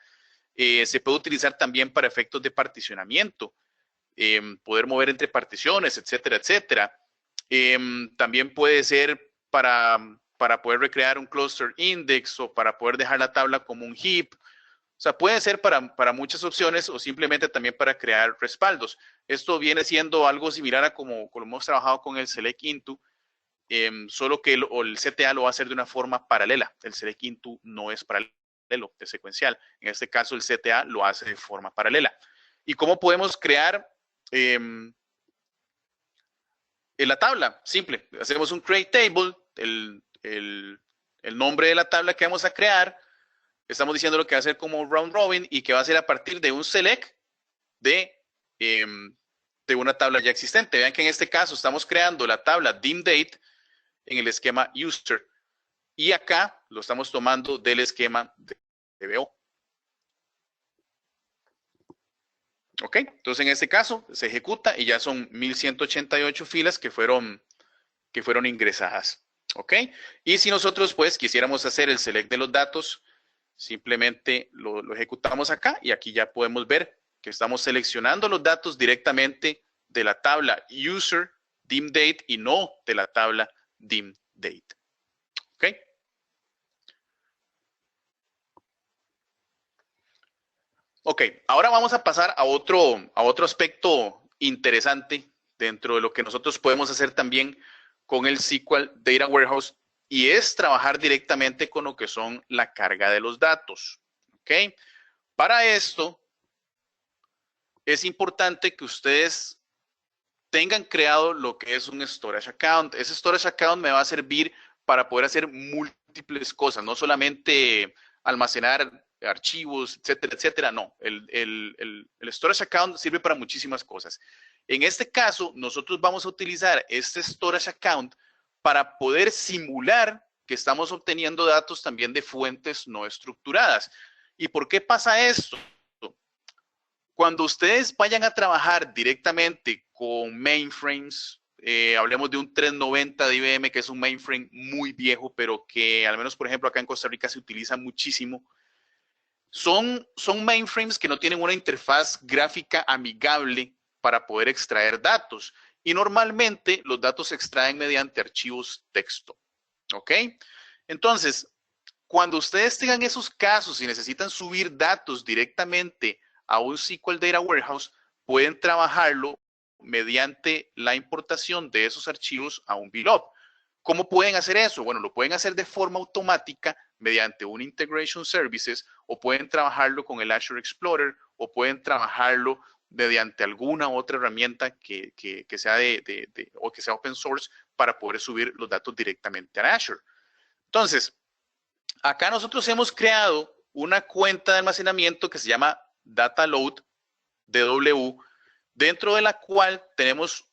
B: Se puede utilizar también para efectos de particionamiento, poder mover entre particiones, etcétera, etcétera. También puede ser para poder recrear un cluster index o para poder dejar la tabla como un heap. O sea, puede ser para muchas opciones o simplemente también para crear respaldos. Esto viene siendo algo similar a como hemos trabajado con el Select Into, solo que el CTA lo va a hacer de una forma paralela. El Select Into no es paralelo, es secuencial. En este caso, el CTA lo hace de forma paralela. ¿Y cómo podemos crear En la tabla, simple. Hacemos un create table, el nombre de la tabla que vamos a crear. Estamos diciendo lo que va a hacer como round robin y que va a ser a partir de un select de una tabla ya existente. Vean que en este caso estamos creando la tabla dim_date en el esquema user y acá lo estamos tomando del esquema de DBO. Ok, entonces en este caso se ejecuta y ya son 1188 filas que fueron ingresadas. Ok, y si nosotros pues quisiéramos hacer el select de los datos, simplemente lo ejecutamos acá y aquí ya podemos ver que estamos seleccionando los datos directamente de la tabla user dim_date y no de la tabla dim_date. Ok. Ok, ahora vamos a pasar a otro aspecto interesante dentro de lo que nosotros podemos hacer también con el SQL Data Warehouse y es trabajar directamente con lo que son la carga de los datos. Ok, para esto es importante que ustedes tengan creado lo que es un storage account. Ese storage account me va a servir para poder hacer múltiples cosas, no solamente almacenar archivos, etcétera, etcétera. No, el storage account sirve para muchísimas cosas. En este caso, nosotros vamos a utilizar este storage account para poder simular que estamos obteniendo datos también de fuentes no estructuradas. ¿Y por qué pasa esto? Cuando ustedes vayan a trabajar directamente con mainframes, hablemos de un 390 de IBM, que es un mainframe muy viejo, pero que al menos, por ejemplo, acá en Costa Rica se utiliza muchísimo. Son mainframes que no tienen una interfaz gráfica amigable para poder extraer datos. Y normalmente los datos se extraen mediante archivos texto. ¿Ok? Entonces, cuando ustedes tengan esos casos y necesitan subir datos directamente a un SQL Data Warehouse, pueden trabajarlo mediante la importación de esos archivos a un BLOB. ¿Cómo pueden hacer eso? Bueno, lo pueden hacer de forma automática mediante un Integration Services o pueden trabajarlo con el Azure Explorer o pueden trabajarlo mediante alguna otra herramienta que sea o que sea open source para poder subir los datos directamente a Azure. Entonces, acá nosotros hemos creado una cuenta de almacenamiento que se llama DataLoad DW, dentro de la cual tenemos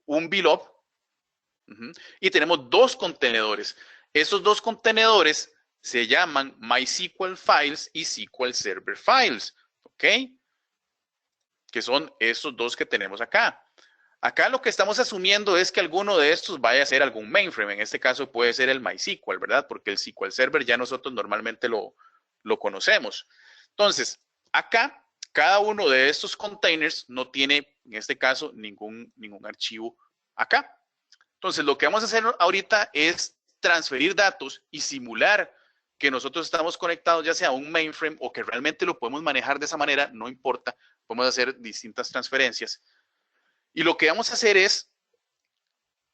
B: un VLOB y tenemos dos contenedores. Esos dos contenedores se llaman MySQL Files y SQL Server Files, ¿ok? Que son estos dos que tenemos acá. Acá lo que estamos asumiendo es que alguno de estos vaya a ser algún mainframe. En este caso puede ser el MySQL, ¿verdad? Porque el SQL Server ya nosotros normalmente lo conocemos. Entonces, acá, cada uno de estos containers no tiene, en este caso, ningún archivo acá. Entonces, lo que vamos a hacer ahorita es transferir datos y simular que nosotros estamos conectados ya sea a un mainframe o que realmente lo podemos manejar de esa manera, no importa, podemos hacer distintas transferencias. Y lo que vamos a hacer es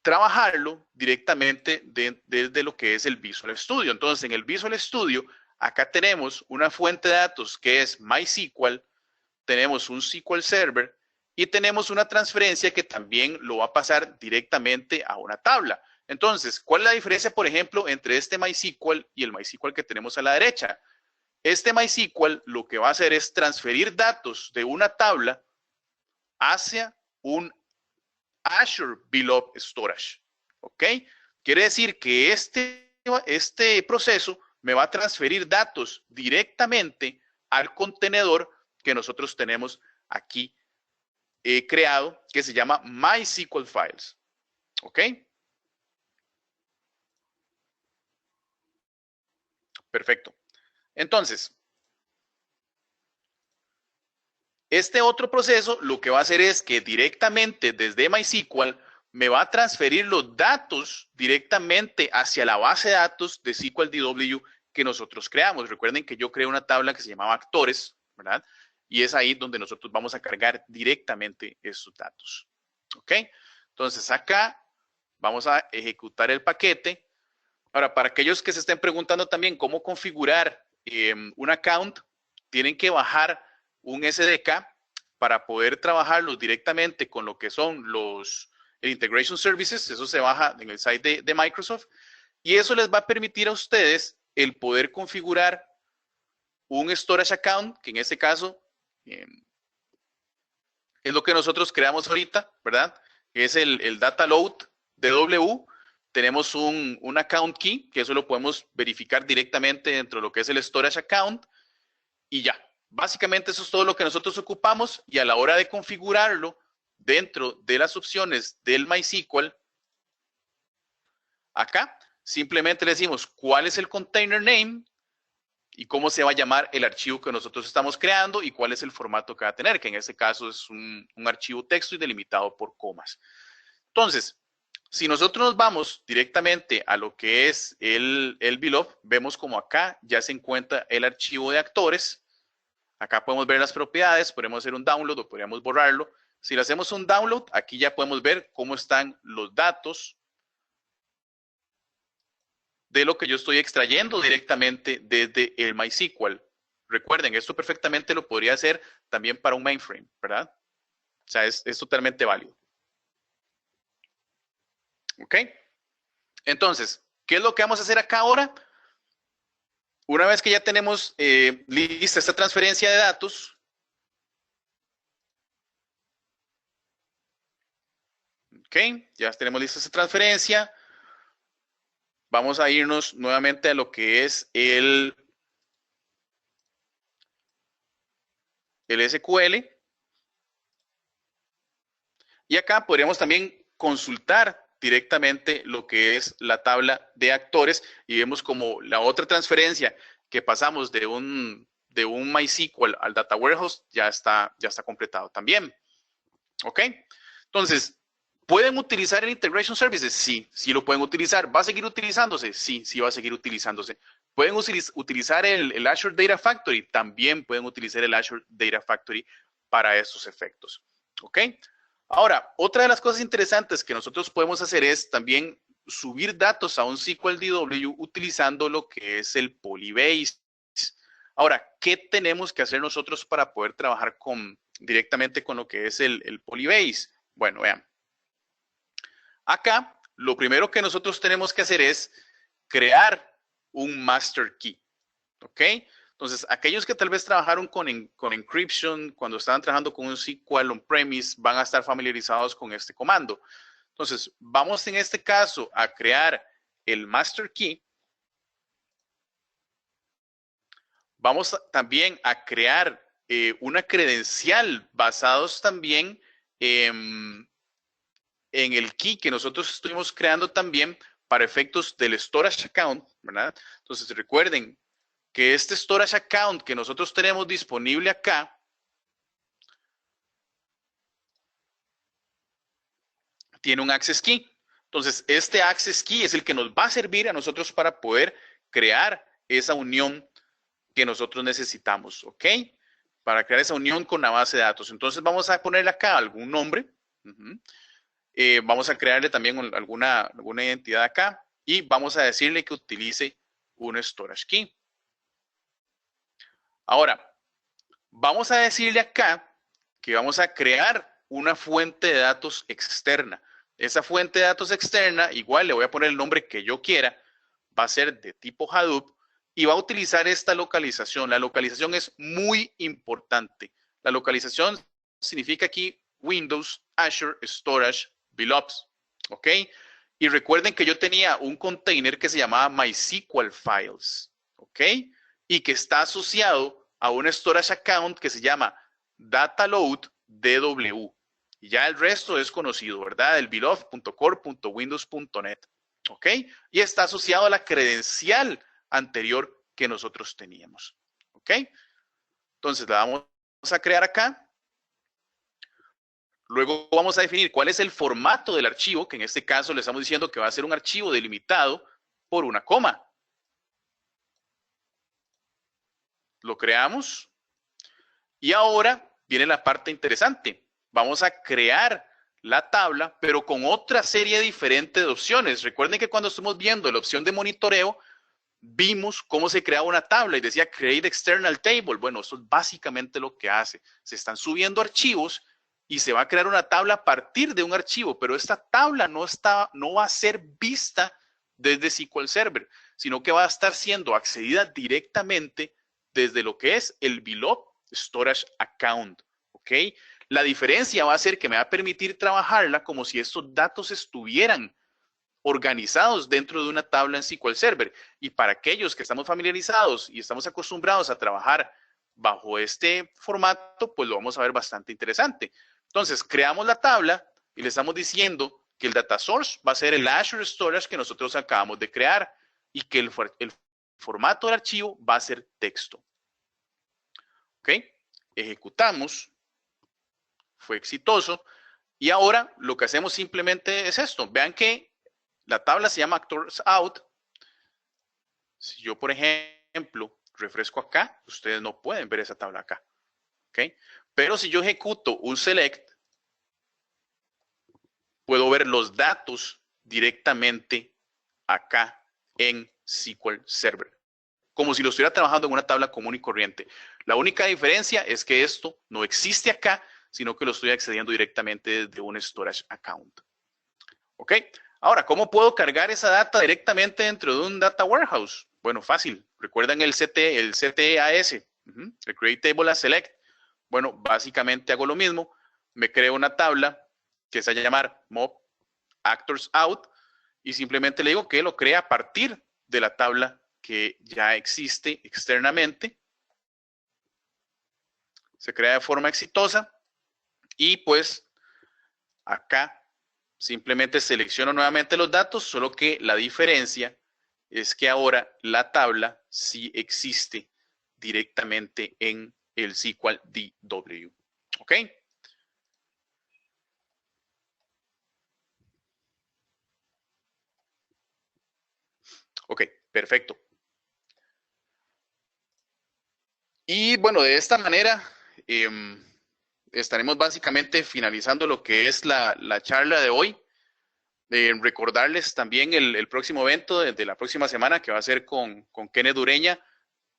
B: trabajarlo directamente desde lo que es el Visual Studio. Entonces, en el Visual Studio, acá tenemos una fuente de datos que es MySQL, tenemos un SQL Server y tenemos una transferencia que también lo va a pasar directamente a una tabla. Entonces, ¿cuál es la diferencia, por ejemplo, entre este MySQL y el MySQL que tenemos a la derecha? Este MySQL lo que va a hacer es transferir datos de una tabla hacia un Azure Blob Storage. ¿Ok? Quiere decir que este proceso me va a transferir datos directamente al contenedor que nosotros tenemos aquí creado, que se llama MySQL Files. ¿Ok? Perfecto. Entonces, este otro proceso lo que va a hacer es que directamente desde MySQL me va a transferir los datos directamente hacia la base de datos de SQL DW que nosotros creamos. Recuerden que yo creé una tabla que se llamaba actores, ¿verdad? Y es ahí donde nosotros vamos a cargar directamente esos datos. ¿Ok? Entonces acá vamos a ejecutar el paquete. Ahora, para aquellos que se estén preguntando también cómo configurar un account, tienen que bajar un SDK para poder trabajarlos directamente con lo que son el Integration Services. Eso se baja en el site de Microsoft. Y eso les va a permitir a ustedes el poder configurar un storage account, que en este caso es lo que nosotros creamos ahorita, ¿verdad? Es el data load DW. Tenemos un account key, que eso lo podemos verificar directamente dentro de lo que es el storage account. Y ya, básicamente eso es todo lo que nosotros ocupamos. Y a la hora de configurarlo dentro de las opciones del MySQL, acá simplemente le decimos cuál es el container name y cómo se va a llamar el archivo que nosotros estamos creando y cuál es el formato que va a tener, que en este caso es un archivo texto y delimitado por comas. Entonces, si nosotros nos vamos directamente a lo que es el below, vemos como acá ya se encuentra el archivo de actores. Acá podemos ver las propiedades, podemos hacer un download o podríamos borrarlo. Si le hacemos un download, aquí ya podemos ver cómo están los datos de lo que yo estoy extrayendo directamente desde el MySQL. Recuerden, esto perfectamente lo podría hacer también para un mainframe, ¿verdad? O sea, es totalmente válido. ¿Ok? Entonces, ¿qué es lo que vamos a hacer acá ahora? Una vez que ya tenemos lista esta transferencia de datos, ¿ok? Ya tenemos lista esta transferencia. Vamos a irnos nuevamente a lo que es el SQL. Y acá podríamos también consultar directamente lo que es la tabla de actores y vemos como la otra transferencia que pasamos de un MySQL al Data Warehouse ya está completado también. ¿Ok? Entonces, ¿pueden utilizar el Integration Services? Sí, sí lo pueden utilizar. ¿Va a seguir utilizándose? Sí, sí va a seguir utilizándose. ¿Pueden utilizar el Azure Data Factory? También pueden utilizar el Azure Data Factory para estos efectos. ¿Ok? Ahora, otra de las cosas interesantes que nosotros podemos hacer es también subir datos a un SQL DW utilizando lo que es el Polybase. Ahora, ¿qué tenemos que hacer nosotros para poder trabajar directamente con lo que es el Polybase? Bueno, vean. Acá, lo primero que nosotros tenemos que hacer es crear un master key. ¿Ok? Entonces, aquellos que tal vez trabajaron con encryption, cuando estaban trabajando con un SQL on-premise, van a estar familiarizados con este comando. Entonces, vamos en este caso a crear el master key. Vamos también a crear una credencial basados también en el key que nosotros estuvimos creando también para efectos del storage account, ¿verdad? Entonces, recuerden que este storage account que nosotros tenemos disponible acá tiene un access key. Entonces, este access key es el que nos va a servir a nosotros para poder crear esa unión que nosotros necesitamos, ¿ok? Para crear esa unión con la base de datos. Entonces, vamos a ponerle acá algún nombre. Vamos a crearle también alguna identidad acá y vamos a decirle que utilice un storage key. Ahora, vamos a decirle acá que vamos a crear una fuente de datos externa. Esa fuente de datos externa, igual le voy a poner el nombre que yo quiera, va a ser de tipo Hadoop y va a utilizar esta localización. La localización es muy importante. La localización significa aquí Windows, Azure, Storage, Belops. ¿Ok? Y recuerden que yo tenía un container que se llamaba MySQL Files. ¿Ok? Y que está asociado a un storage account que se llama dataload DW. Y ya el resto es conocido, ¿verdad? El beloved.core.windows.net. ¿Ok? Y está asociado a la credencial anterior que nosotros teníamos. ¿Ok? Entonces la vamos a crear acá. Luego vamos a definir cuál es el formato del archivo, que en este caso le estamos diciendo que va a ser un archivo delimitado por una coma. Lo creamos. Y ahora viene la parte interesante. Vamos a crear la tabla, pero con otra serie diferente de opciones. Recuerden que cuando estamos viendo la opción de monitoreo, vimos cómo se creaba una tabla y decía Create External Table. Bueno, eso es básicamente lo que hace. Se están subiendo archivos y se va a crear una tabla a partir de un archivo, pero esta tabla no va a ser vista desde SQL Server, sino que va a estar siendo accedida directamente desde lo que es el Below Storage Account. ¿Ok? La diferencia va a ser que me va a permitir trabajarla como si estos datos estuvieran organizados dentro de una tabla en SQL Server. Y para aquellos que estamos familiarizados y estamos acostumbrados a trabajar bajo este formato, pues lo vamos a ver bastante interesante. Entonces, creamos la tabla y le estamos diciendo que el data source va a ser el Azure Storage que nosotros acabamos de crear y que el formato del archivo va a ser texto. ¿Ok? Ejecutamos. Fue exitoso. Y ahora lo que hacemos simplemente es esto. Vean que la tabla se llama Actors Out. Si yo, por ejemplo, refresco acá, ustedes no pueden ver esa tabla acá. ¿Ok? Pero si yo ejecuto un select, puedo ver los datos directamente acá en SQL Server. Como si lo estuviera trabajando en una tabla común y corriente. La única diferencia es que esto no existe acá, sino que lo estoy accediendo directamente desde un storage account. ¿Ok? Ahora, ¿cómo puedo cargar esa data directamente dentro de un data warehouse? Bueno, fácil. ¿Recuerdan el CTAS? El Create Table as Select. Bueno, básicamente hago lo mismo. Me creo una tabla que se va a llamar Mob Actors Out y simplemente le digo que lo crea a partir de la tabla que ya existe externamente. Se crea de forma exitosa y pues acá simplemente selecciono nuevamente los datos, solo que la diferencia es que ahora la tabla sí existe directamente en el SQL DW. ¿Ok? Ok, perfecto. Y bueno, de esta manera estaremos básicamente finalizando lo que es la charla de hoy. Recordarles también el próximo evento de la próxima semana que va a ser con Kenneth Ureña.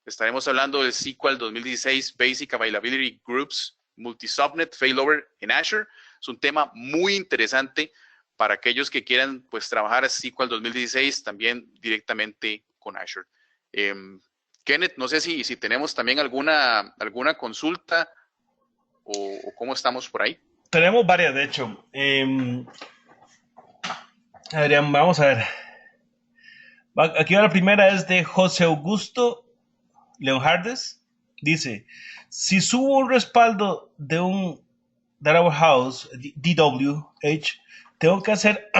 B: Estaremos hablando del SQL 2016 Basic Availability Groups Multi-Subnet Failover en Azure. Es un tema muy interesante para aquellos que quieran pues trabajar SQL 2016 también directamente con Azure. Kenneth, no sé si tenemos también alguna consulta o cómo estamos por ahí.
A: Tenemos varias, de hecho. Adrián, vamos a ver. Aquí va la primera, es de José Augusto Leonhardes. Dice, si subo un respaldo de un Data Warehouse DWH, tengo que hacer,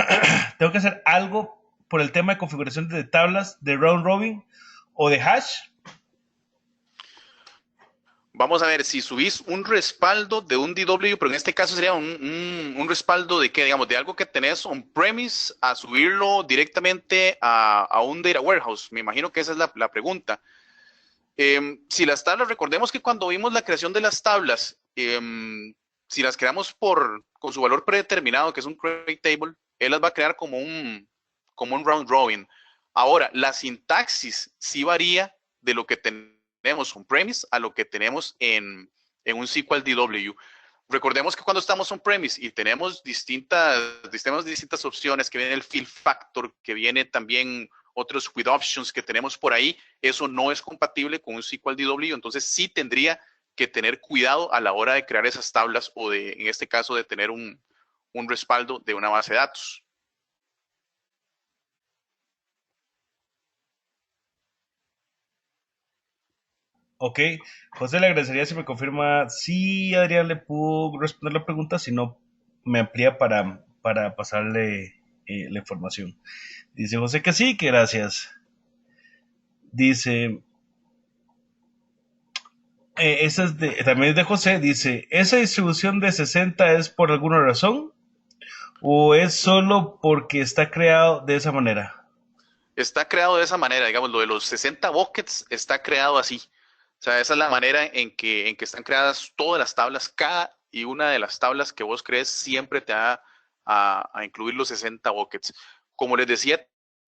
A: tengo que hacer algo por el tema de configuración de tablas de round robin o de hash.
B: Vamos a ver, si subís un respaldo de un DW, pero en este caso sería un respaldo de qué, digamos, de algo que tenés on-premise a subirlo directamente a un data warehouse. Me imagino que esa es la pregunta. Si las tablas, recordemos que cuando vimos la creación de las tablas, si las creamos con su valor predeterminado, que es un create table, él las va a crear como un round robin. Ahora, la sintaxis sí varía de lo que tenemos on-premise a lo que tenemos en un SQL DW. Recordemos que cuando estamos on-premise y tenemos distintas opciones, que viene el fill factor, que viene también otros with options que tenemos por ahí, eso no es compatible con un SQL DW, entonces sí tendría que tener cuidado a la hora de crear esas tablas o en este caso, de tener un respaldo de una base de datos.
A: Ok, José, le agradecería si me confirma si Adrián le pudo responder la pregunta, si no, me amplía para pasarle la información. Dice José que sí, que gracias. Dice, esa es también es de José, dice, ¿esa distribución de 60 es por alguna razón o es solo porque está creado de esa manera?
B: Está creado de esa manera, digamos, lo de los 60 buckets está creado así. O sea, esa es la manera en que están creadas todas las tablas. Cada y una de las tablas que vos crees siempre te va a incluir los 60 buckets. Como les decía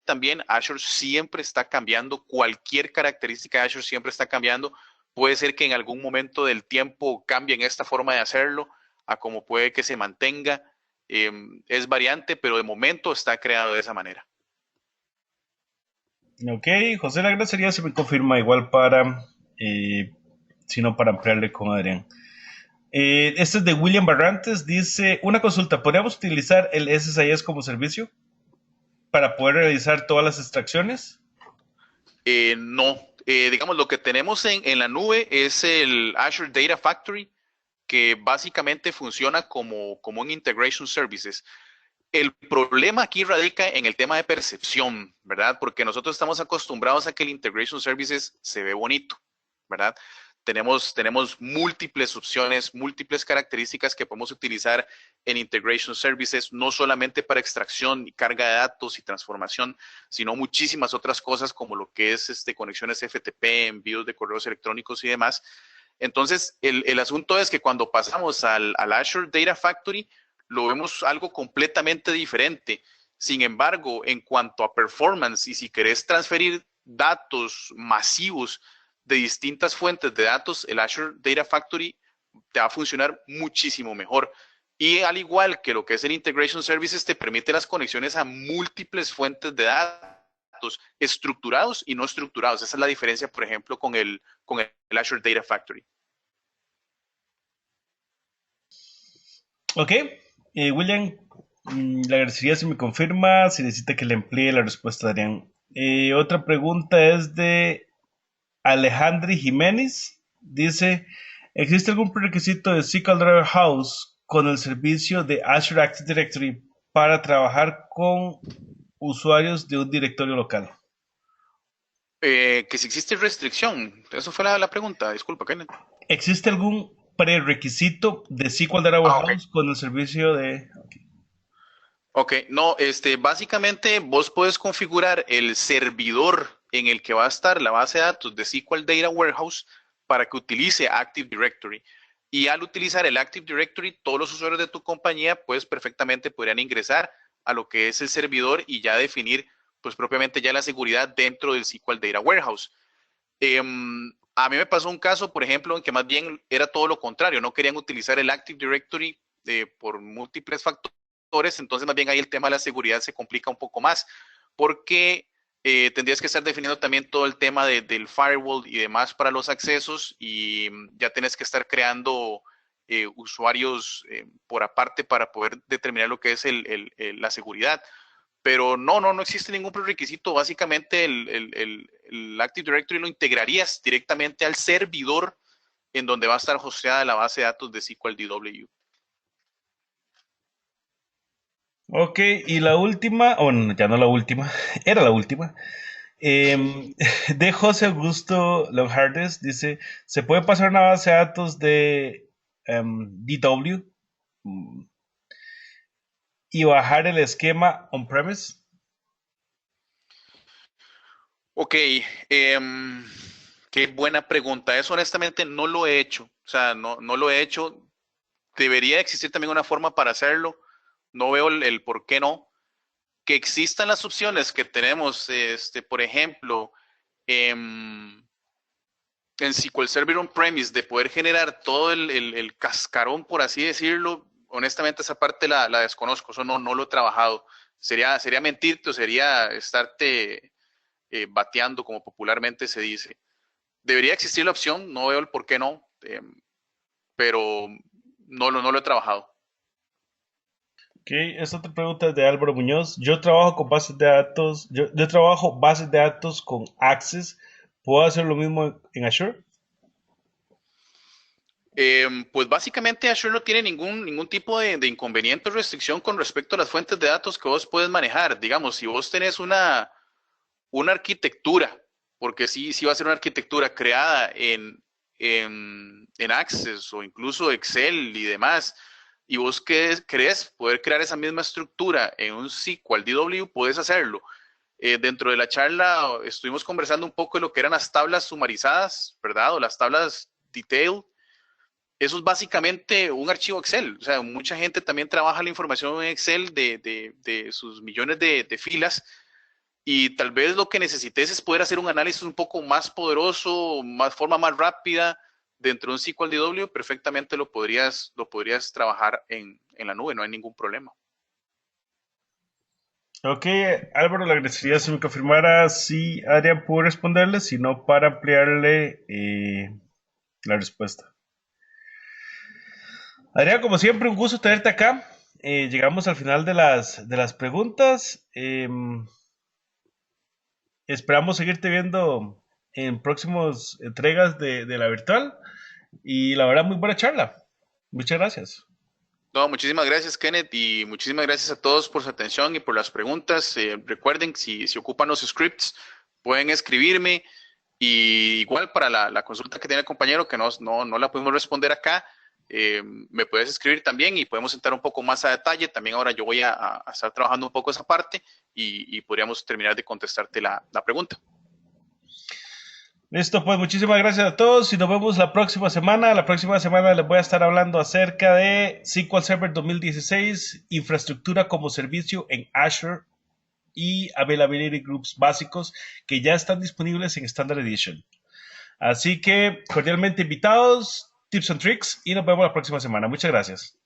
B: también Azure siempre está cambiando, cualquier característica de Azure siempre está cambiando. Puede ser que en algún momento del tiempo cambien esta forma de hacerlo, a como puede que se mantenga. Es variante, pero de momento está creado de esa manera.
A: Ok, José, le agradecería si me confirma igual para, si no para ampliarle con Adrián. Este es de William Barrantes, dice, una consulta, ¿podríamos utilizar el SSIS como servicio para poder realizar todas las extracciones?
B: No, digamos, lo que tenemos en la nube es el Azure Data Factory, que básicamente funciona como un Integration Services. El problema aquí radica en el tema de percepción, ¿verdad? Porque nosotros estamos acostumbrados a que el Integration Services se ve bonito, ¿verdad? Tenemos múltiples opciones, múltiples características que podemos utilizar en Integration Services, no solamente para extracción y carga de datos y transformación, sino muchísimas otras cosas como lo que es conexiones FTP, envíos de correos electrónicos y demás. Entonces, el asunto es que cuando pasamos al Azure Data Factory, lo vemos algo completamente diferente. Sin embargo, en cuanto a performance y si querés transferir datos masivos de distintas fuentes de datos, el Azure Data Factory te va a funcionar muchísimo mejor. Y al igual que lo que es el Integration Services, te permite las conexiones a múltiples fuentes de datos, estructurados y no estructurados. Esa es la diferencia, por ejemplo, con el Azure Data Factory.
A: Ok, William, le agradecería si me confirma, si necesita que le emplee la respuesta de Adrián. Otra pregunta es de Alejandri Jiménez. Dice, ¿existe algún prerequisito de SQL Driver House con el servicio de Azure Active Directory para trabajar con usuarios de un directorio local?
B: Que si existe restricción, eso fue la pregunta, disculpa, Kenneth.
A: ¿Existe algún prerequisito de SQL Data
B: Ok.
A: Warehouse con el servicio de...
B: Ok, no, básicamente vos puedes configurar el servidor en el que va a estar la base de datos de SQL Data Warehouse para que utilice Active Directory. Y al utilizar el Active Directory, todos los usuarios de tu compañía, pues perfectamente podrían ingresar a lo que es el servidor y ya definir, pues propiamente ya la seguridad dentro del SQL Data Warehouse. A mí me pasó un caso, por ejemplo, en que más bien era todo lo contrario, no querían utilizar el Active Directory por múltiples factores, entonces más bien ahí el tema de la seguridad se complica un poco más, porque tendrías que estar definiendo también todo el tema del firewall y demás para los accesos y ya tienes que estar creando usuarios por aparte para poder determinar lo que es la seguridad. Pero no existe ningún prerequisito. Básicamente el Active Directory lo integrarías directamente al servidor en donde va a estar hosteada la base de datos de SQL DW.
A: Ok, y la última, o no, ya no la última, era la última. De José Augusto Lonjardes dice, ¿se puede pasar una base de datos de DW y bajar el esquema on-premise?
B: Ok, qué buena pregunta. Eso honestamente no lo he hecho. O sea, no lo he hecho. Debería existir también una forma para hacerlo. No veo el por qué no. Que existan las opciones que tenemos, por ejemplo, en SQL Server On-Premise de poder generar todo el cascarón, por así decirlo, honestamente esa parte la desconozco, eso no lo he trabajado. Sería mentirte o sería estarte bateando, como popularmente se dice. Debería existir la opción, no veo el por qué no, pero no lo he trabajado.
A: Ok, esta otra pregunta es de Álvaro Muñoz. Yo trabajo con bases de datos, yo trabajo bases de datos con Access. ¿Puedo hacer lo mismo en Azure?
B: Pues básicamente Azure no tiene ningún tipo de inconveniente o restricción con respecto a las fuentes de datos que vos puedes manejar. Digamos, si vos tenés una arquitectura, porque sí va a ser una arquitectura creada en Access o incluso Excel y demás, y vos querés poder crear esa misma estructura en un SQL DW, puedes hacerlo. Dentro de la charla estuvimos conversando un poco de lo que eran las tablas sumarizadas, ¿verdad? O las tablas detail. Eso es básicamente un archivo Excel. O sea, mucha gente también trabaja la información en Excel de sus millones de filas y tal vez lo que necesites es poder hacer un análisis un poco más poderoso, forma más rápida dentro de un SQL DW, perfectamente lo podrías trabajar en la nube, no hay ningún problema.
A: Ok, Álvaro, le agradecería si me confirmara si Adrián pudo responderle, si no, para ampliarle la respuesta. Adrián, como siempre, un gusto tenerte acá. Llegamos al final de las preguntas. Esperamos seguirte viendo en próximas entregas de la virtual. Y la verdad, muy buena charla. Muchas gracias.
B: No, muchísimas gracias, Kenneth, y muchísimas gracias a todos por su atención y por las preguntas. Recuerden, si ocupan los scripts, pueden escribirme. Y igual para la consulta que tiene el compañero, que no la pudimos responder acá, me puedes escribir también y podemos entrar un poco más a detalle. También ahora yo voy a estar trabajando un poco esa parte y podríamos terminar de contestarte la pregunta.
A: Listo, pues muchísimas gracias a todos y nos vemos la próxima semana. La próxima semana les voy a estar hablando acerca de SQL Server 2016, infraestructura como servicio en Azure y Availability Groups básicos que ya están disponibles en Standard Edition. Así que cordialmente invitados, tips and tricks y nos vemos la próxima semana. Muchas gracias.